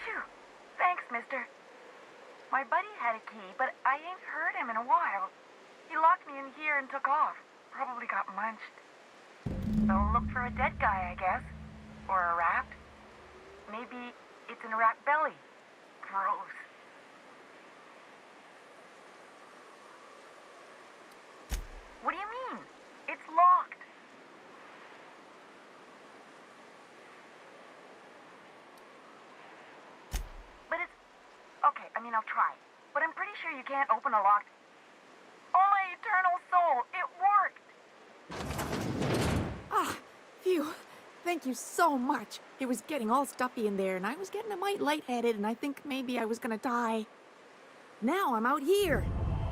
Phew. Thanks, mister. My buddy had a key, but I ain't heard him in a while. He locked me in here and took off. Probably got munched. So look for a dead guy, I guess. Or a rat. Maybe it's in a rat belly. Gross. What do you mean? It's locked. But it's... Okay, I mean, I'll try. But I'm pretty sure you can't open a locked... Oh, my eternal soul! It worked! Ah, phew. Thank you so much. It was getting all stuffy in there, and I was getting a mite lightheaded, and I think maybe I was gonna die. Now I'm out here,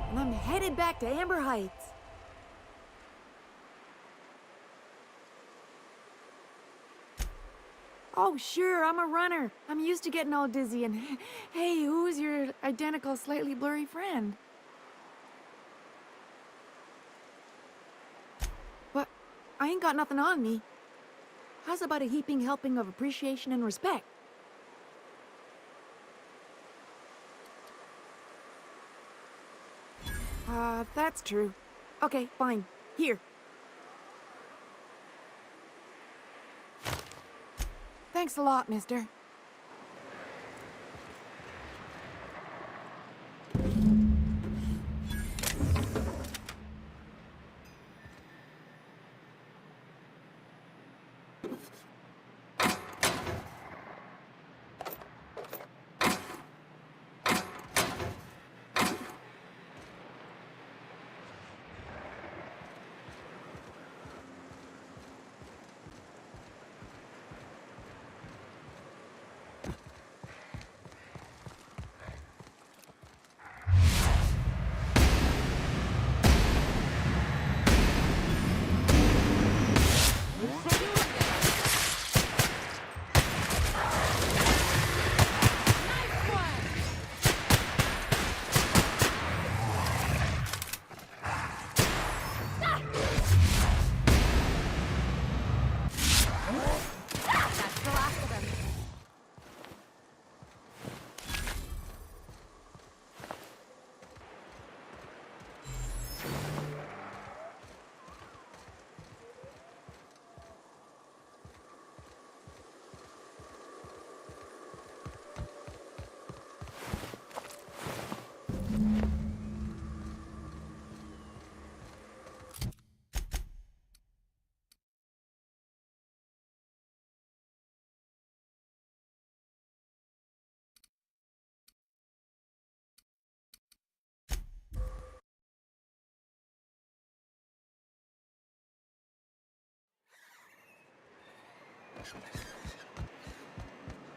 and I'm headed back to Amber Heights. Oh, sure, I'm a runner. I'm used to getting all dizzy, and hey, who's your identical, slightly blurry friend? But I ain't got nothing on me. How's about a heaping helping of appreciation and respect? That's true. Okay, fine. Here. Thanks a lot, mister.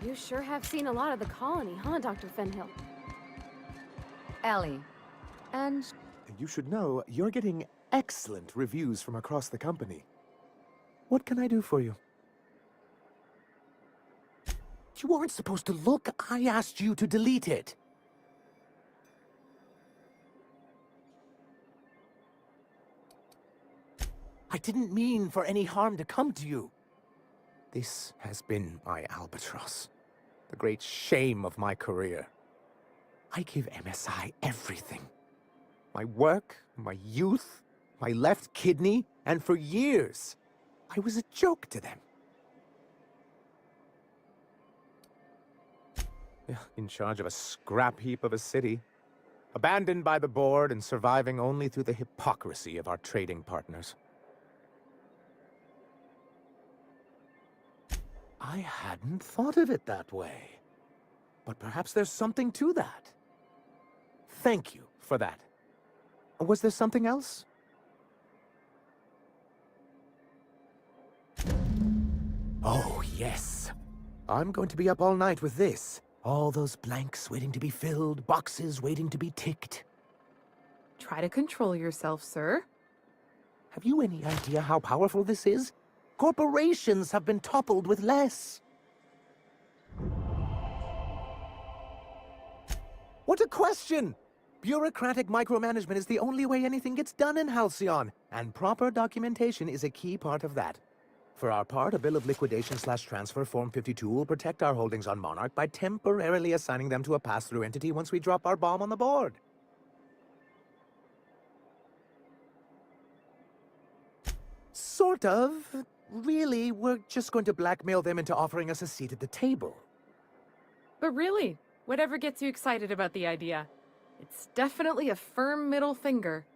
You sure have seen a lot of the colony, huh, Dr. Fenhill? Ellie. And... You should know, you're getting excellent reviews from across the company. What can I do for you? You weren't supposed to look. I asked you to delete it. I didn't mean for any harm to come to you. This has been my albatross. The great shame of my career. I give MSI everything. My work, my youth, my left kidney, and for years, I was a joke to them. In charge of a scrap heap of a city, abandoned by the board and surviving only through the hypocrisy of our trading partners. I hadn't thought of it that way. But perhaps there's something to that. Thank you for that. Was there something else? Oh, yes. I'm going to be up all night with this. All those blanks waiting to be filled, boxes waiting to be ticked. Try to control yourself, sir. Have you any idea how powerful this is? Corporations have been toppled with less. What a question! Bureaucratic micromanagement is the only way anything gets done in Halcyon, and proper documentation is a key part of that. For our part, a bill of liquidation/transfer Form 52 will protect our holdings on Monarch by temporarily assigning them to a pass-through entity once we drop our bomb on the board. Sort of. Really, we're just going to blackmail them into offering us a seat at the table. But really, whatever gets you excited about the idea? It's definitely a firm middle finger.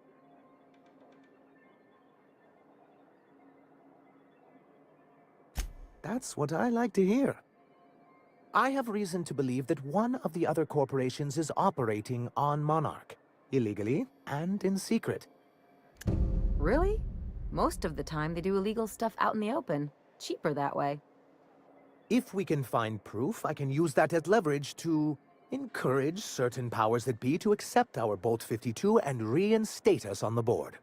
That's what I like to hear. I have reason to believe that one of the other corporations is operating on Monarch, illegally and in secret. Really? Most of the time, they do illegal stuff out in the open. Cheaper that way. If we can find proof, I can use that as leverage to encourage certain powers that be to accept our Bolt 52 and reinstate us on the board.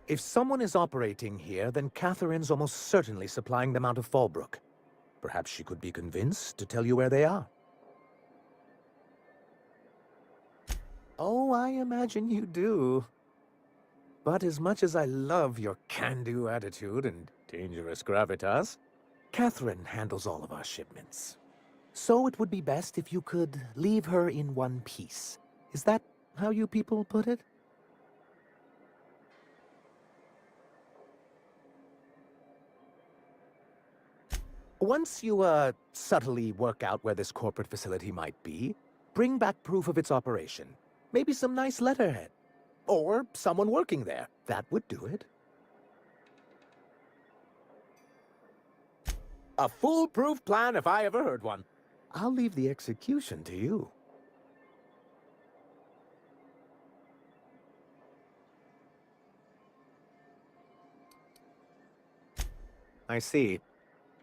If someone is operating here, then Catherine's almost certainly supplying them out of Fallbrook. Perhaps she could be convinced to tell you where they are. Oh, I imagine you do. But as much as I love your can-do attitude and dangerous gravitas, Catherine handles all of our shipments. So it would be best if you could leave her in one piece. Is that how you people put it? Once you, subtly work out where this corporate facility might be, bring back proof of its operation. Maybe some nice letterhead. Or someone working there. That would do it. A foolproof plan if I ever heard one. I'll leave the execution to you. I see.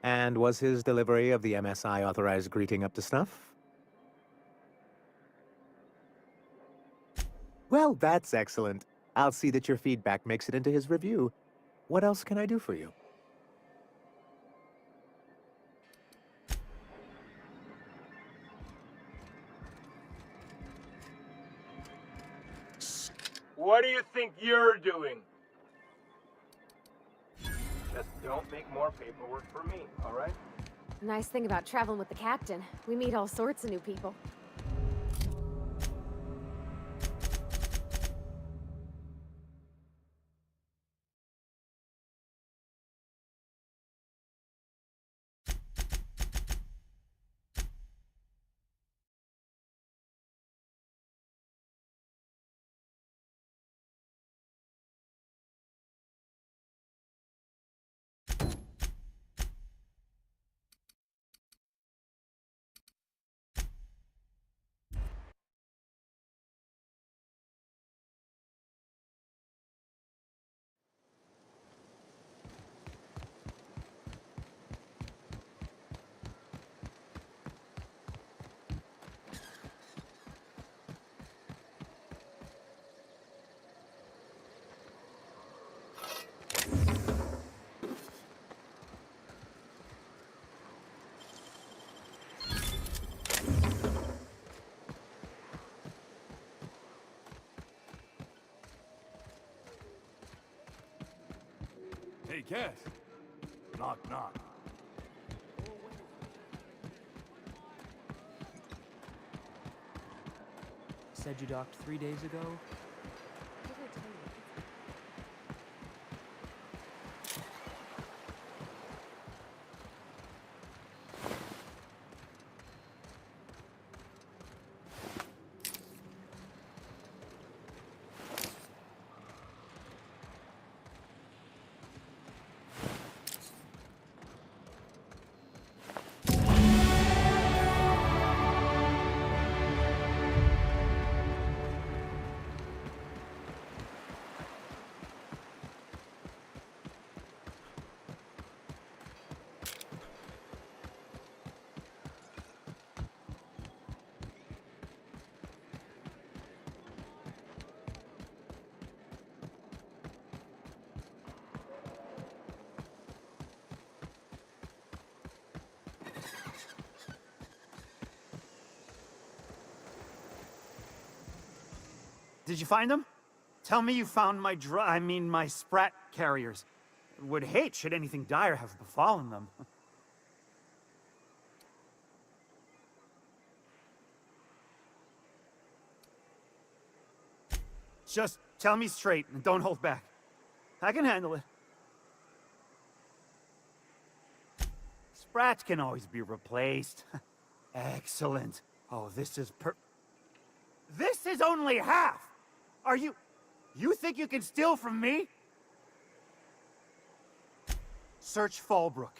And was his delivery of the MSI authorized greeting up to snuff? Well, that's excellent. I'll see that your feedback makes it into his review. What else can I do for you? What do you think you're doing? Just don't make more paperwork for me, all right? Nice thing about traveling with the captain. We meet all sorts of new people. Hey, Cass. Knock, knock. Said you docked 3 days ago? Did you find them? Tell me you found my sprat carriers. Would hate should anything dire have befallen them. Just tell me straight and don't hold back. I can handle it. Sprats can always be replaced. Excellent. Oh, this is This is only half! Are you think you can steal from me? Search Fallbrook.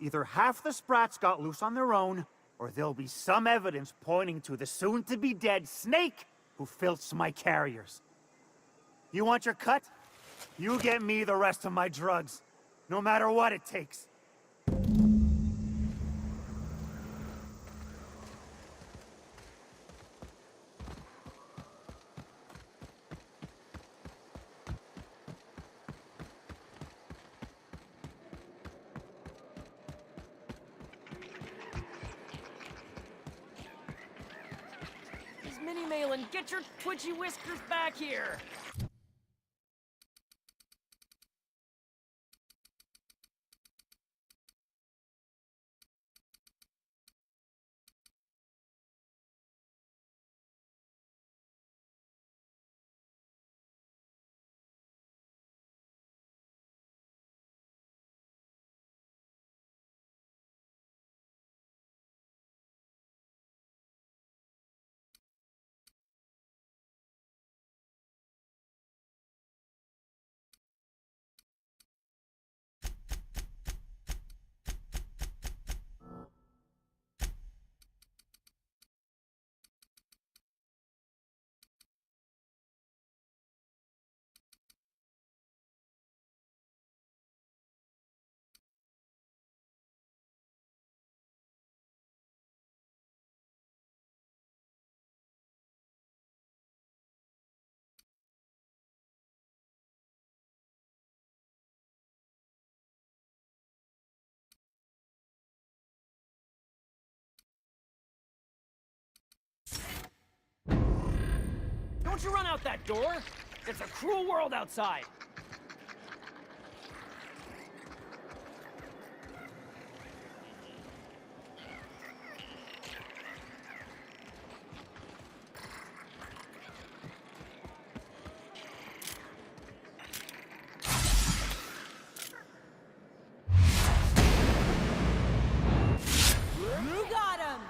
Either half the Sprats got loose on their own, or there'll be some evidence pointing to the soon-to-be-dead snake who filched my carriers. You want your cut? You get me the rest of my drugs, no matter what it takes. Mini Malin, get your twitchy whiskers back here! Don't you run out that door! It's a cruel world outside! You got him!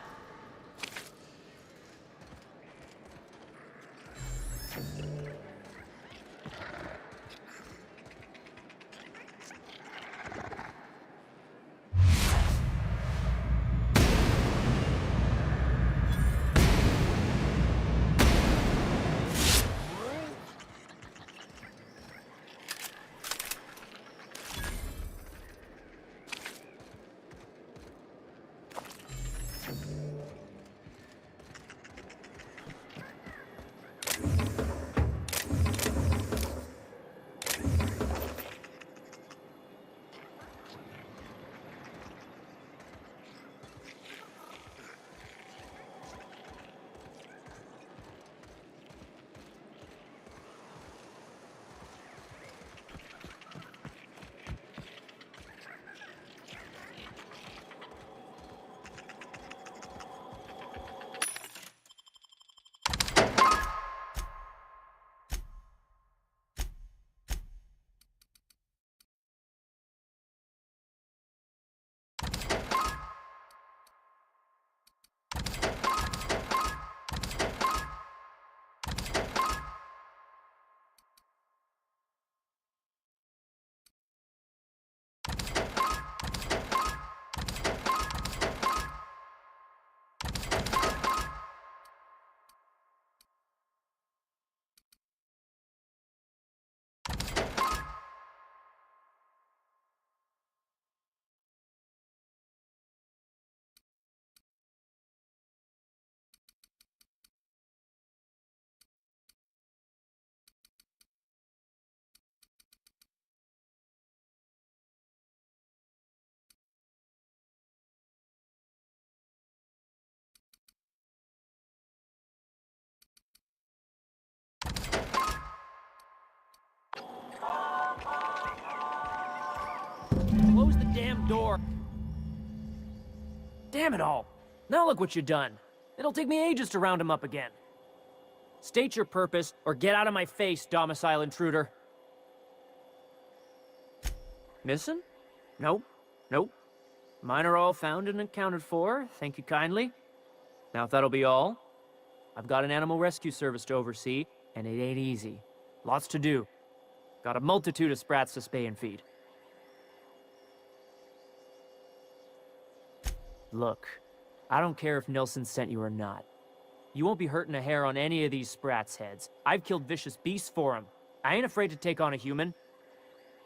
door. Damn it all. Now look what you've done. It'll take me ages to round him up again. State your purpose, or get out of my face, domicile intruder. Missing? Nope. Nope. Mine are all found and accounted for, thank you kindly. Now if that'll be all, I've got an animal rescue service to oversee, and it ain't easy. Lots to do. Got a multitude of sprats to spay and feed. Look, I don't care if Nilsson sent you or not. You won't be hurting a hair on any of these sprats' heads. I've killed vicious beasts for them. I ain't afraid to take on a human.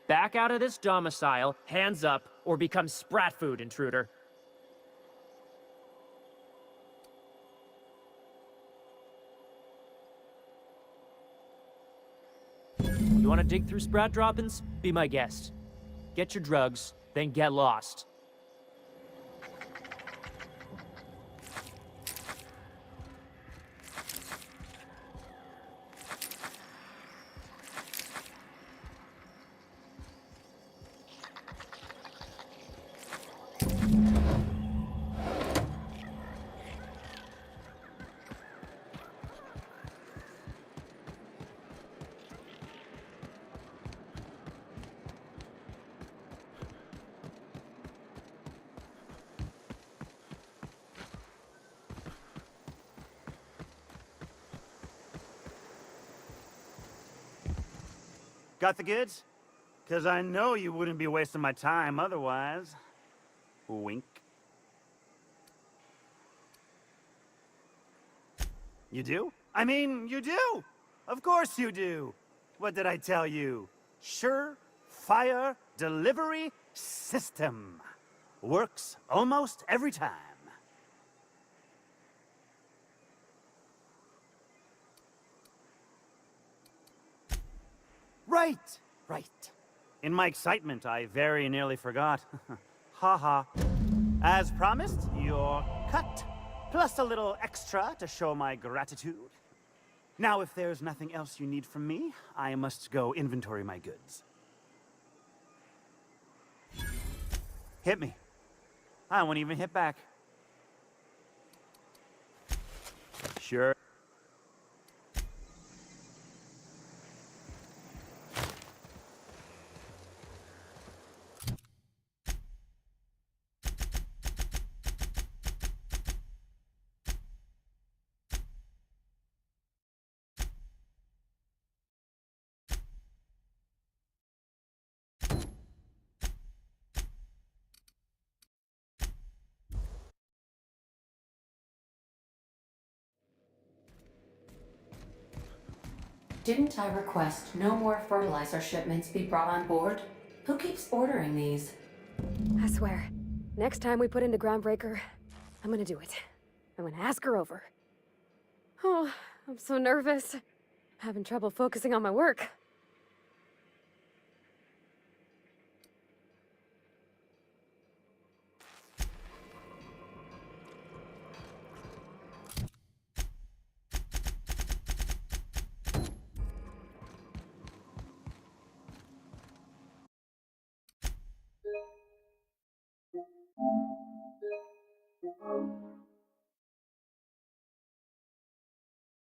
Back out of this domicile, hands up, or become sprat food, intruder. You want to dig through sprat droppings? Be my guest. Get your drugs, then get lost. Got the goods? Because I know you wouldn't be wasting my time otherwise. Wink. You do? I mean, you do! Of course you do! What did I tell you? Sure-fire delivery system. Works almost every time. Right, right. In my excitement, I very nearly forgot. Ha ha. As promised, your cut, plus a little extra to show my gratitude. Now, if there's nothing else you need from me, I must go inventory my goods. Hit me. I won't even hit back. Sure. Didn't I request no more fertilizer shipments be brought on board? Who keeps ordering these? I swear, next time we put into Groundbreaker, I'm gonna do it. I'm gonna ask her over. Oh, I'm so nervous. Having trouble focusing on my work.